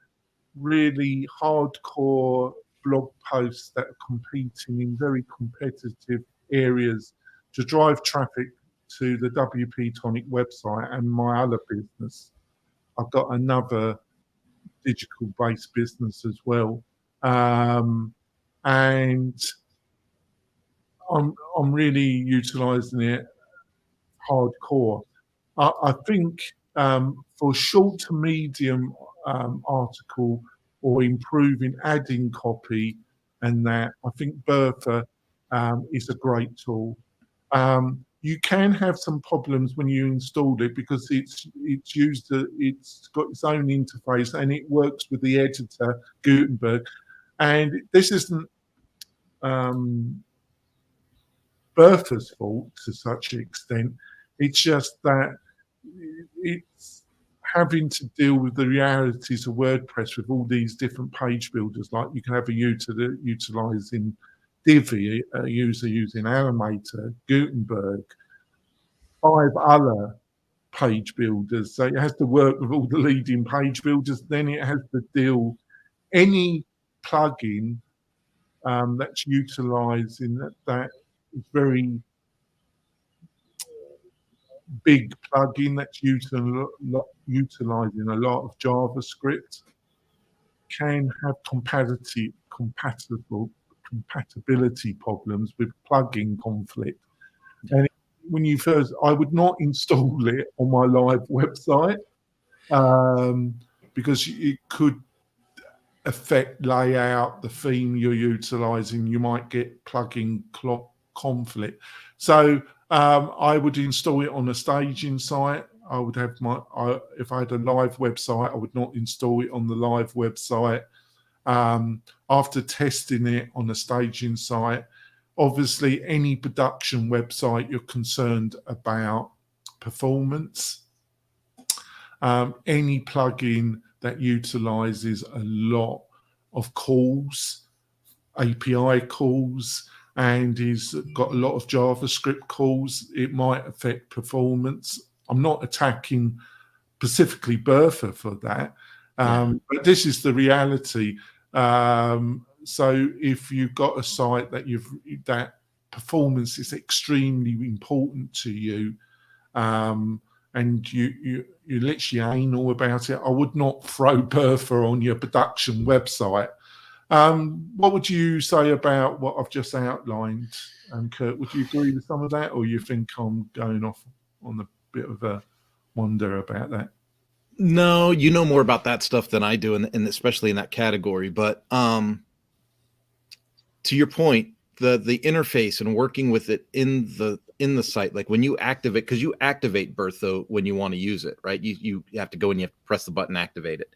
[SPEAKER 1] really hardcore blog posts that are competing in very competitive areas to drive traffic to the WP-Tonic website and my other business. I've got another digital-based business as well, and I'm really utilising it hardcore. I think for short to medium article or improving, adding copy, and that, I think Bertha is a great tool. You can have some problems when you install it because it's got its own interface and it works with the editor Gutenberg. And this isn't Bertha's fault to such an extent. It's just that it's having to deal with the realities of WordPress with all these different page builders. Like you can have a utilizing Divi, a user using Animator, Gutenberg, 5 other page builders. So it has to work with all the leading page builders. Then it has to deal any plugin that's utilizing that is very big plugin that's utilizing a lot of JavaScript can have compatibility problems with plugin conflict. And when you first, I would not install it on my live website because it could affect layout, the theme you're utilizing. You might get plugin conflict. So I would install it on a staging site. I would have if I had a live website, I would not install it on the live website. After testing it on a staging site, obviously any production website, you're concerned about performance. Any plugin that utilizes a lot of calls, API calls, and he's got a lot of JavaScript calls, it might affect performance. I'm not attacking specifically Bertha for that, but this is the reality. So if you've got a site that performance is extremely important to you, and you're literally anal about it, I would not throw Bertha on your production website. What would you say about what I've just outlined, Kurt? Would you agree with some of that, or you think I'm going off on a bit of a wonder about that?
[SPEAKER 2] No, you know more about that stuff than I do, and especially in that category. But to your point, the interface and working with it in the site, like when you activate, because you activate Bertha when you want to use it, right? You have to go and you have to press the button, activate it.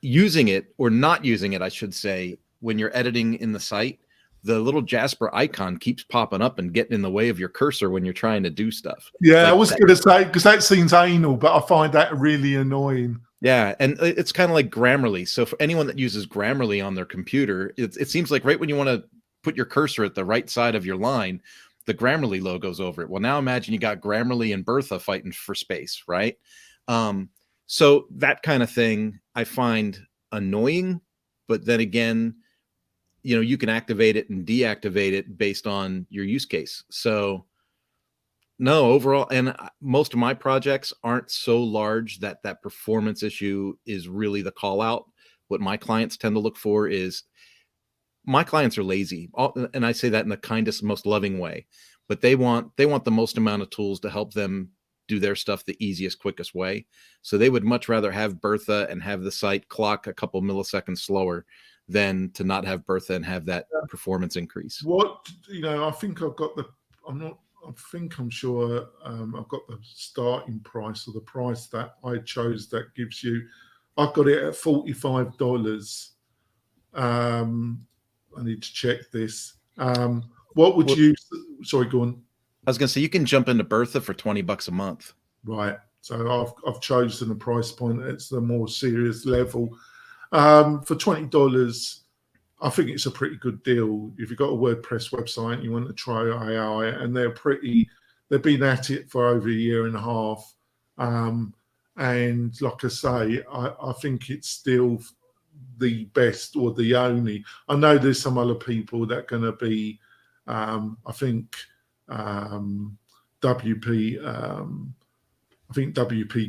[SPEAKER 2] Using it or not using it, I should say, when you're editing in the site, the little Jasper icon keeps popping up and getting in the way of your cursor when you're trying to do stuff.
[SPEAKER 1] Yeah, like I was going to say, because that seems anal, but I find that really annoying.
[SPEAKER 2] Yeah, and it's kind of like Grammarly. So for anyone that uses Grammarly on their computer, it seems like right when you want to put your cursor at the right side of your line, the Grammarly logo's over it. Well, now imagine you got Grammarly and Bertha fighting for space, right? So that kind of thing I find annoying, but then again, you can activate it and deactivate it based on your use case. So no, overall, and most of my projects aren't so large that performance issue is really the call out. What my clients tend to look for is, my clients are lazy, and I say that in the kindest, most loving way, but they want the most amount of tools to help them do their stuff the easiest, quickest way. So they would much rather have Bertha and have the site clock a couple milliseconds slower than to not have Bertha and have that performance increase.
[SPEAKER 1] I think I've got I'm sure I've got the starting price, or the price that I chose that gives you, I've got it at $45. I need to check this. What would you, sorry, go on.
[SPEAKER 2] I was going to say, you can jump into Bertha for $20 a month.
[SPEAKER 1] Right. So I've chosen a price point that's the more serious level. For $20, I think it's a pretty good deal. If you've got a WordPress website and you want to try AI, and they've been at it for over a year and a half. And like I say, I think it's still the best or the only. I know there's some other people that are going to be, I think WP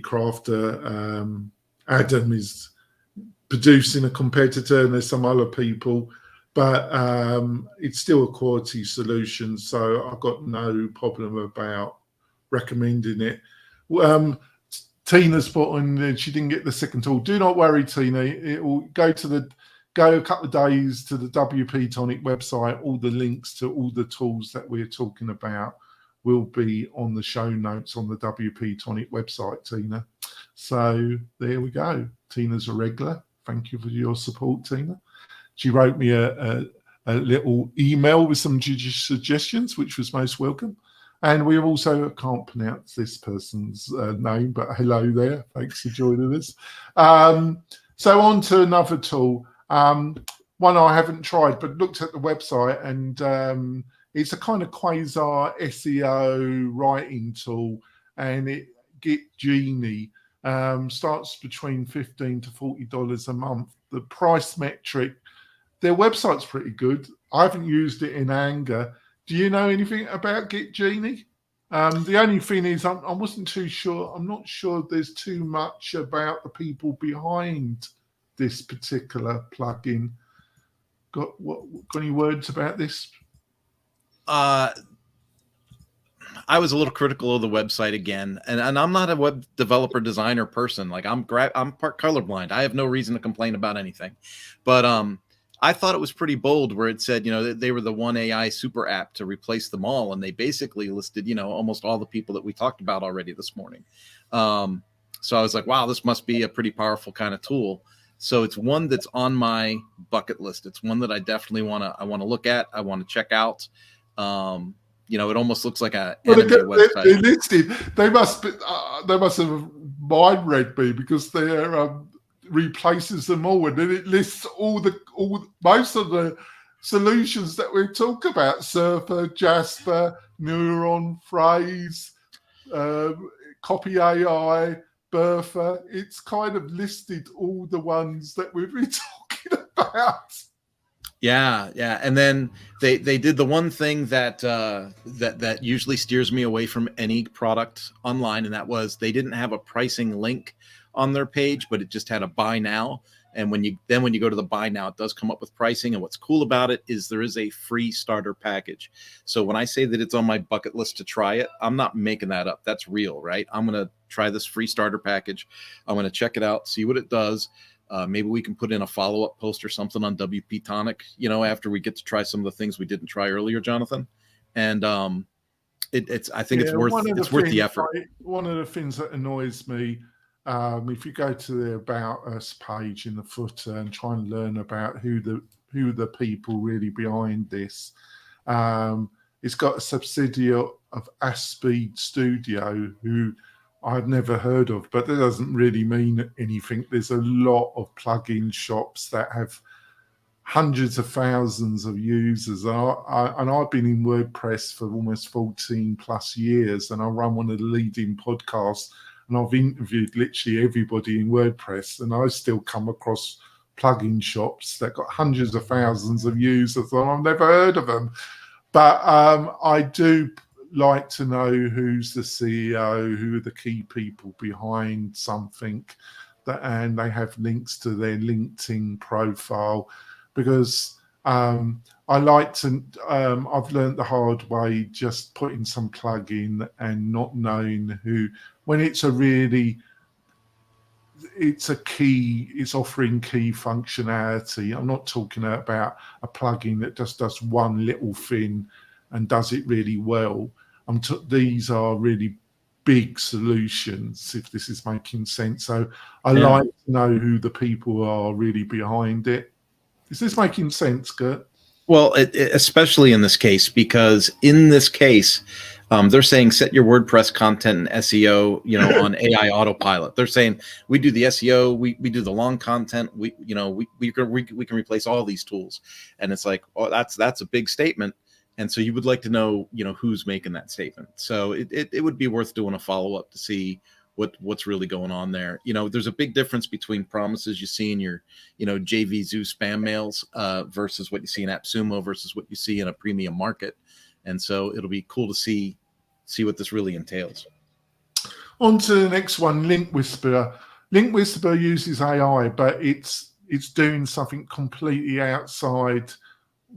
[SPEAKER 1] Crafter, Adam is producing a competitor, and there's some other people, but it's still a quality solution, so I've got no problem about recommending it. Tina's put on, she didn't get the second tool. Do not worry, Tina. It will go a couple of days to the WP-Tonic website. All the links to all the tools that we're talking about will be on the show notes on the WP-Tonic website, Tina. So there we go. Tina's a regular. Thank you for your support, Tina. She wrote me a little email with some suggestions, which was most welcome. And we also can't pronounce this person's name, but hello there. Thanks for joining us. So on to another tool. One I haven't tried, but looked at the website, and it's a kind of quasi SEO writing tool, and it Get Genie starts between $15 to $40 a month. The price metric, their website's pretty good. I haven't used it in anger. Do you know anything about Get Genie? The only thing is, I wasn't too sure. I'm not sure there's too much about the people behind this particular plugin. Got any words about this?
[SPEAKER 2] I was a little critical of the website again, and I'm not a web developer designer person. Like I'm part colorblind. I have no reason to complain about anything, but I thought it was pretty bold where it said, they were the one AI super app to replace them all, and they basically listed, almost all the people that we talked about already this morning. So I was like, wow, this must be a pretty powerful kind of tool. So it's one that's on my bucket list. It's one that I definitely want to look at. I want to check out. It almost looks like a anime website.
[SPEAKER 1] They listed. They must have mind read me, because they're replaces them all, and then it lists most of the solutions that we talk about: Surfer, Jasper, Neuron, Phrase, Copy AI, Bertha. It's kind of listed all the ones that we've been talking about.
[SPEAKER 2] Yeah. And then they did the one thing that that usually steers me away from any product online, and that was they didn't have a pricing link on their page, but it just had a buy now. And when you go to the buy now, it does come up with pricing. And what's cool about it is there is a free starter package. So when I say that it's on my bucket list to try it, I'm not making that up. That's real, right? I'm going to try this free starter package. I'm going to check it out, see what it does. Maybe we can put in a follow-up post or something on WP-Tonic, after we get to try some of the things we didn't try earlier, Jonathan. And I think it's worth the effort.
[SPEAKER 1] One of the things that annoys me, if you go to the About Us page in the footer and try and learn about who the people really behind this, it's got a subsidiary of Aspeed Studio, who I've never heard of, but that doesn't really mean anything. There's a lot of plugin shops that have hundreds of thousands of users. And I've been in WordPress for almost 14 plus years, and I run one of the leading podcasts, and I've interviewed literally everybody in WordPress, and I still come across plugin shops that got hundreds of thousands of users, and I've never heard of them. But I do like to know who's the CEO, who are the key people behind something, and they have links to their LinkedIn profile, because I like to. I've learned the hard way just putting some plug in and not knowing who. When it's offering key functionality. I'm not talking about a plugin that just does one little thing and does it really well. These are really big solutions, if this is making sense. So I like to know who the people are really behind it. Is this making sense, Gert?
[SPEAKER 2] Well, especially in this case, because in this case, they're saying set your WordPress content and SEO, on AI autopilot. They're saying we do the SEO, we do the long content, we can replace all these tools, and it's like, oh, that's a big statement. And so you would like to know, who's making that statement. So it would be worth doing a follow-up to see what's really going on there. There's a big difference between promises you see in your, JVZoo spam mails versus what you see in AppSumo versus what you see in a premium market. And so it'll be cool to see what this really entails.
[SPEAKER 1] On to the next one, Link Whisperer. Link Whisperer uses AI, but it's doing something completely outside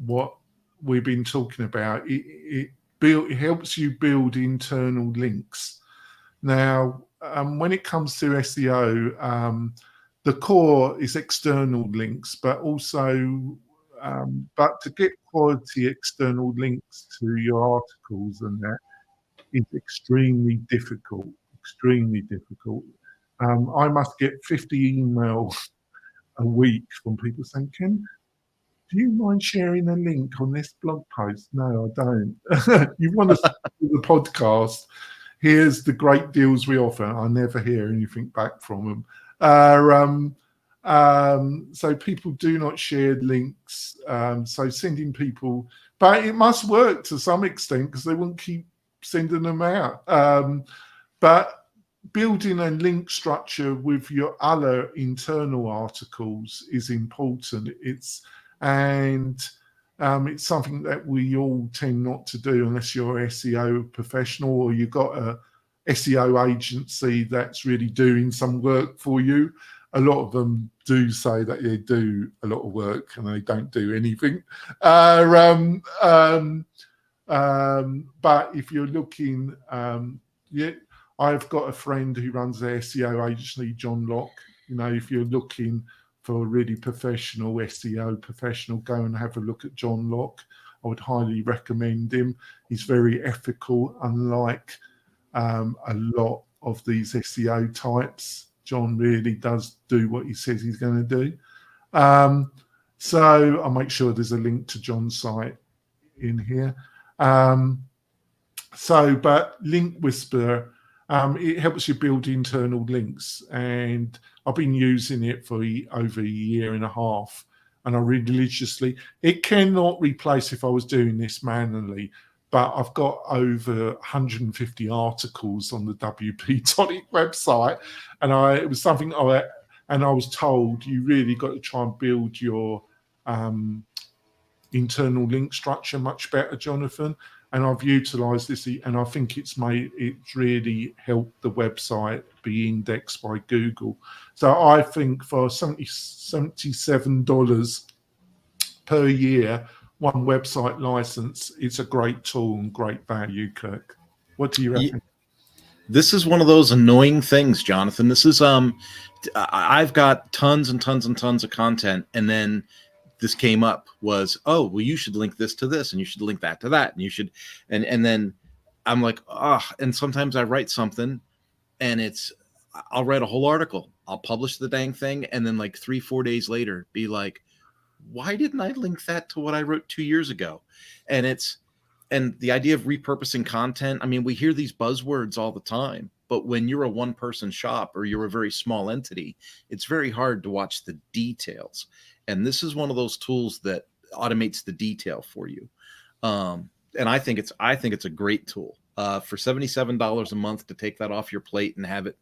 [SPEAKER 1] what we've been talking about. It helps you build internal links. Now, when it comes to SEO, the core is external links, but also, but to get quality external links to your articles and that is extremely difficult, extremely difficult. I must get 50 emails a week from people saying, Ken, do you mind sharing a link on this blog post? No, I don't. You want to do the podcast? Here's the great deals we offer. I never hear anything back from them. So people do not share links. So sending people, but it must work to some extent because they won't keep sending them out. But building a link structure with your other internal articles is important. It's something that we all tend not to do unless you're an SEO professional or you've got a SEO agency that's really doing some work for you. A lot of them do say that they do a lot of work and they don't do anything. But if you're looking, I've got a friend who runs the SEO agency, John Locke. You know, if you're looking for a really professional SEO professional, go and have a look at John Locke. I would highly recommend him. He's very ethical, unlike a lot of these SEO types. John really does do what he says he's going to do. So I'll make sure there's a link to John's site in here. But Link Whisperer, it helps you build internal links, and I've been using it for over a year and a half, and I religiously, it cannot replace if I was doing this manually, but I've got over 150 articles on the WP-Tonic website, and it was something I was told you really got to try and build your internal link structure much better, Jonathan. And I've utilised this, and I think it's really helped the website be indexed by Google. So I think for $77 per year, one website license, it's a great tool and great value, Kirk. What do you reckon?
[SPEAKER 2] This is one of those annoying things, Jonathan. This is I've got tons and tons and tons of content, and then this came up was, oh, well, you should link this to this, and you should link that to that, and you should, and then I'm like, and sometimes I write something, and I'll write a whole article, I'll publish the dang thing, and then like 3-4 days later, be like, why didn't I link that to what I wrote 2 years ago? And the idea of repurposing content, I mean, we hear these buzzwords all the time, but when you're a one-person shop or you're a very small entity, it's very hard to watch the details. And this is one of those tools that automates the detail for you. And I think it's a great tool for $77 a month to take that off your plate and have it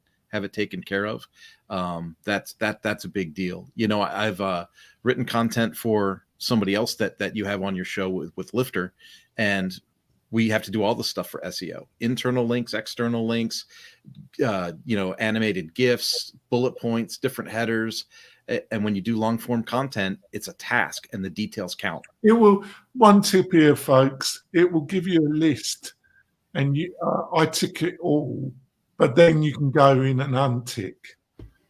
[SPEAKER 2] taken care of. That's a big deal. You know, I've written content for somebody else that you have on your show with Lifter, and we have to do all the stuff for SEO, internal links, external links, animated GIFs, bullet points, different headers. And when you do long form content, it's a task and the details count.
[SPEAKER 1] It will, one tip here, folks, it will give you a list, and I tick it all, but then you can go in and untick.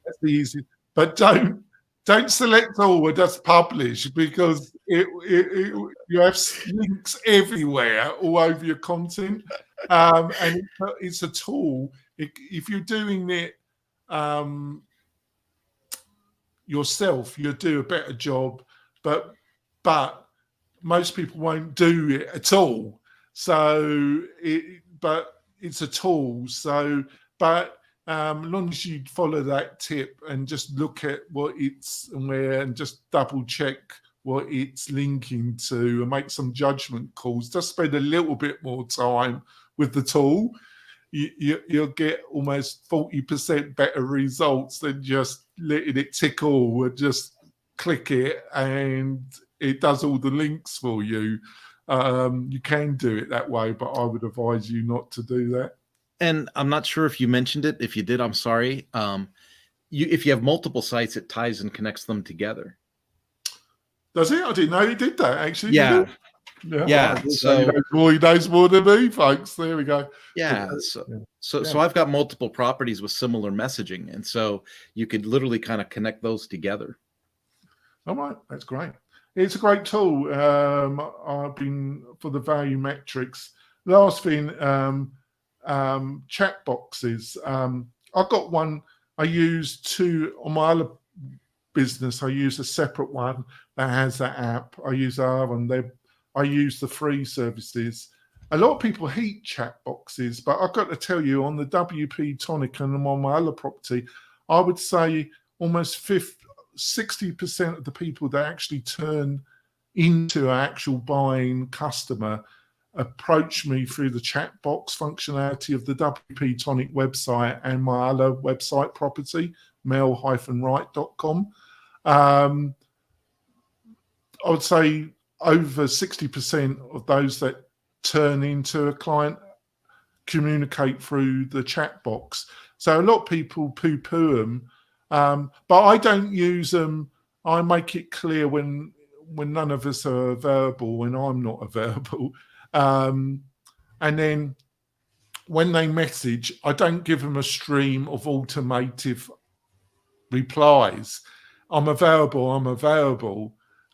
[SPEAKER 1] That's the easy. But don't select all and just publish, because you have links everywhere all over your content, and it's a tool. If you're doing it yourself, you'll do a better job, but most people won't do it at all. So but it's a tool. So as long as you follow that tip and just look at what it's and where, and just double check what it's linking to and make some judgment calls, just spend a little bit more time with the tool, you'll get almost 40% better results than just letting it tick all and just click it and it does all the links for you. You can do it that way, but I would advise you not to do that.
[SPEAKER 2] And I'm not sure if you mentioned it. If you did, I'm sorry. If you have multiple sites, it ties and connects them together.
[SPEAKER 1] Does it? I didn't know it did that, actually.
[SPEAKER 2] Yeah. Yeah.
[SPEAKER 1] Right.
[SPEAKER 2] So
[SPEAKER 1] He knows more than me, folks. There we go.
[SPEAKER 2] yeah. So I've got multiple properties with similar messaging, and so you could literally kind of connect those together.
[SPEAKER 1] All right, that's great. It's a great tool. I've been for the value metrics. Last thing, chat boxes. I've got one. I use two on my other business. I use a separate one that has that app. I use the other one. I use the free services. A lot of people hate chat boxes, but I've got to tell you, on the WP-Tonic and on my other property, I would say almost 60% of the people that actually turn into an actual buying customer approach me through the chat box functionality of the WP-Tonic website and my other website property, mel-wright.com. I would say over 60% of those that turn into a client communicate through the chat box. So a lot of people poo-poo them, but I don't use them. I make it clear when none of us are available, when I'm not available. And then when they message, I don't give them a stream of automative replies. I'm available.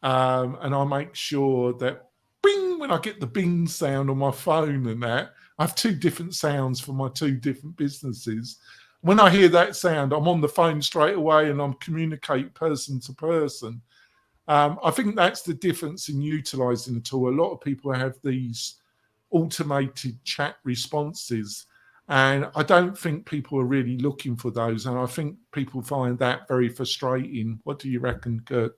[SPEAKER 1] And I make sure that bing, when I get the bing sound on my phone and that, I have two different sounds for my two different businesses. When I hear that sound, I'm on the phone straight away and I'm communicate person to person. I think that's the difference in utilizing the tool. A lot of people have these automated chat responses, and I don't think people are really looking for those. And I think people find that very frustrating. What do you reckon, Kurt?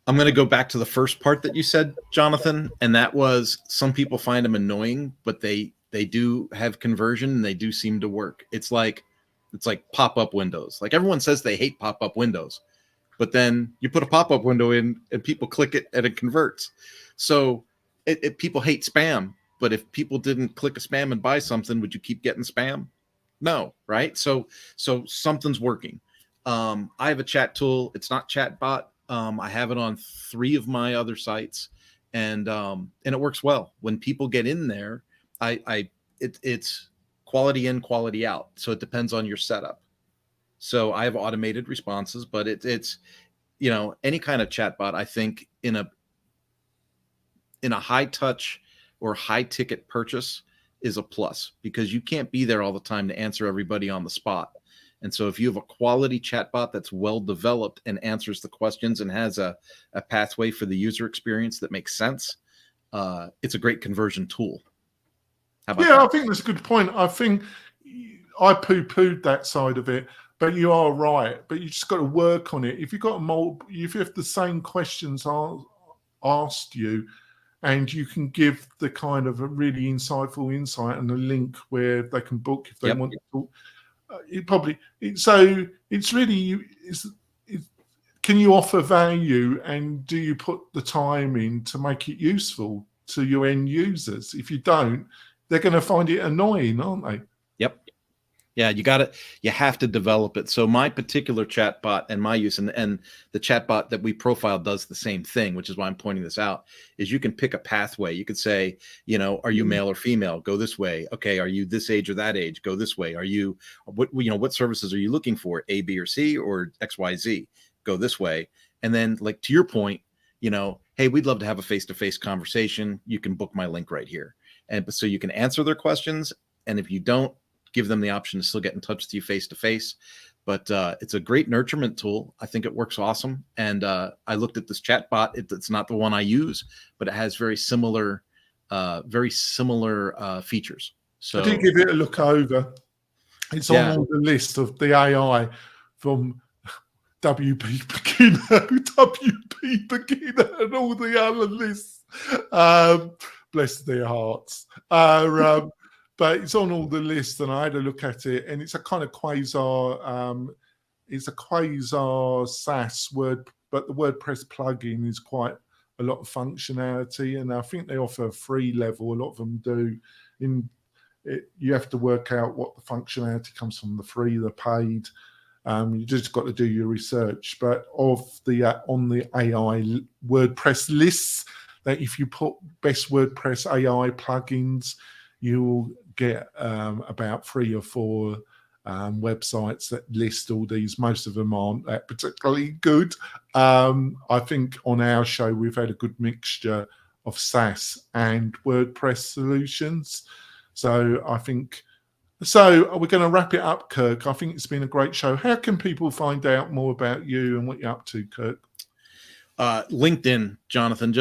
[SPEAKER 2] I'm going to go back to the first part that you said, Jonathan, and that was some people find them annoying, but they do have conversion and they do seem to work. It's like pop-up windows. Like everyone says they hate pop-up windows, but then you put a pop-up window in and people click it and it converts. So people hate spam, but if people didn't click a spam and buy something, would you keep getting spam? No, right? So something's working. I have a chat tool. It's not chatbot. I have it on 3 of my other sites, and it works well. When people get in there, it's quality in, quality out. So it depends on your setup. So I have automated responses, but it's any kind of chatbot. I think in a high touch or high ticket purchase is a plus, because you can't be there all the time to answer everybody on the spot. And so if you have a quality chatbot that's well developed and answers the questions and has a pathway for the user experience that makes sense, it's a great conversion tool. How about that?
[SPEAKER 1] I think that's a good point. I think I poo-pooed that side of it, but you are right. But you just got to work on it. If you've got if you have the same questions asked you, and you can give the kind of a really insightful insight and a link where they can book if they want to talk. Can you offer value, and do you put the time in to make it useful to your end users? If you don't, they're going to find it annoying, aren't they?
[SPEAKER 2] Yep. Yeah, you have to develop it. So my particular chatbot and my use, and the chatbot that we profiled does the same thing, which is why I'm pointing this out, is you can pick a pathway. You could say, are you male or female? Go this way. Okay. Are you this age or that age? Go this way. Are you, what services are you looking for? A, B, or C, or X, Y, Z? Go this way. And then, like, to your point, hey, we'd love to have a face-to-face conversation. You can book my link right here. And so you can answer their questions. And if you don't, give them the option to still get in touch with you face-to-face. But it's a great nurturement tool. I think it works awesome. And I looked at this chatbot. It's not the one I use, but it has very similar features. So
[SPEAKER 1] I did give it a look over. It's on all the list of the AI from WP Beginner, and all the other lists. Bless their hearts. But it's on all the lists, and I had a look at it, and it's a kind of quasar SaaS word, but the WordPress plugin is quite a lot of functionality, and I think they offer a free level. A lot of them do. You have to work out what the functionality comes from, the free, the paid. You just got to do your research. But of the on the AI WordPress lists, that if you put best WordPress AI plugins, you'll get about 3 or 4 websites that list all these. Most of them aren't that particularly good. I think on our show we've had a good mixture of SaaS and WordPress solutions. So I think, so we're going to wrap it up, Kirk. I think it's been a great show. How can people find out more about you and what you're up to, Kirk?
[SPEAKER 2] LinkedIn, Jonathan.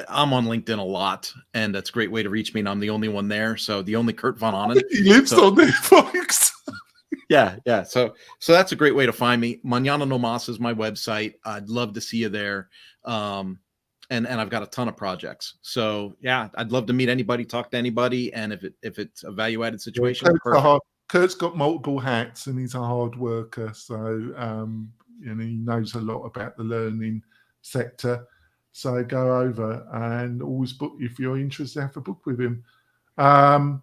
[SPEAKER 2] I'm on LinkedIn a lot, and that's a great way to reach me. And I'm the only one there, so the only Kurt Von Onen.
[SPEAKER 1] He lives on there, folks.
[SPEAKER 2] Yeah. So that's a great way to find me. Mañana No Mas is my website. I'd love to see you there. And I've got a ton of projects. So yeah, I'd love to meet anybody, talk to anybody, and if it's a value-added situation,
[SPEAKER 1] Kurt's got multiple hats and he's a hard worker, so he knows a lot about the learning sector. So go over and always book, if you're interested, have a book with him. I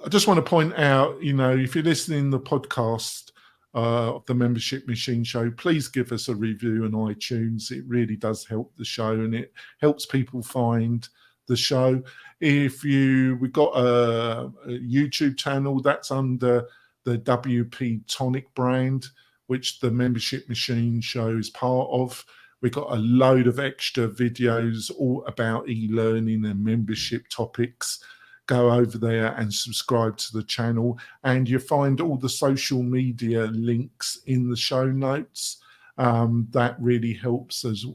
[SPEAKER 1] just want to point out, if you're listening to the podcast of the Membership Machine Show, please give us a review on iTunes. It really does help the show, and it helps people find the show. We've got a YouTube channel that's under the WP-Tonic brand, which the Membership Machine Show is part of. We've got a load of extra videos all about e-learning and membership topics. Go over there and subscribe to the channel, and you find all the social media links in the show notes. That really helps us.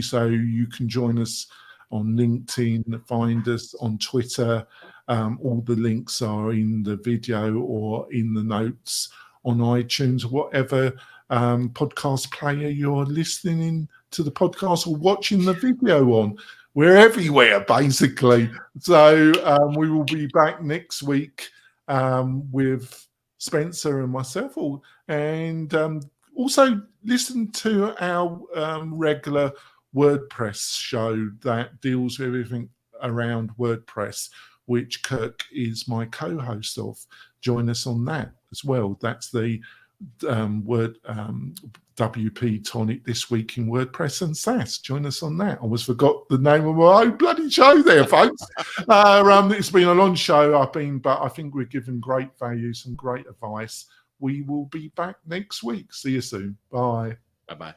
[SPEAKER 1] So you can join us on LinkedIn, find us on Twitter. All the links are in the video or in the notes on iTunes, whatever podcast player you're listening to the podcast or watching the video on. We're everywhere, basically. So we will be back next week with Spencer and myself. And also listen to our regular WordPress show that deals with everything around WordPress, which Kirk is my co-host of. Join us on that as well. That's the WP-Tonic This Week in WordPress and SaaS. Join us on that. I almost forgot the name of my own bloody show there, folks. It's been a long show, but I think we're giving great value, some great advice. We will be back next week. See you soon. Bye.
[SPEAKER 2] Bye-bye.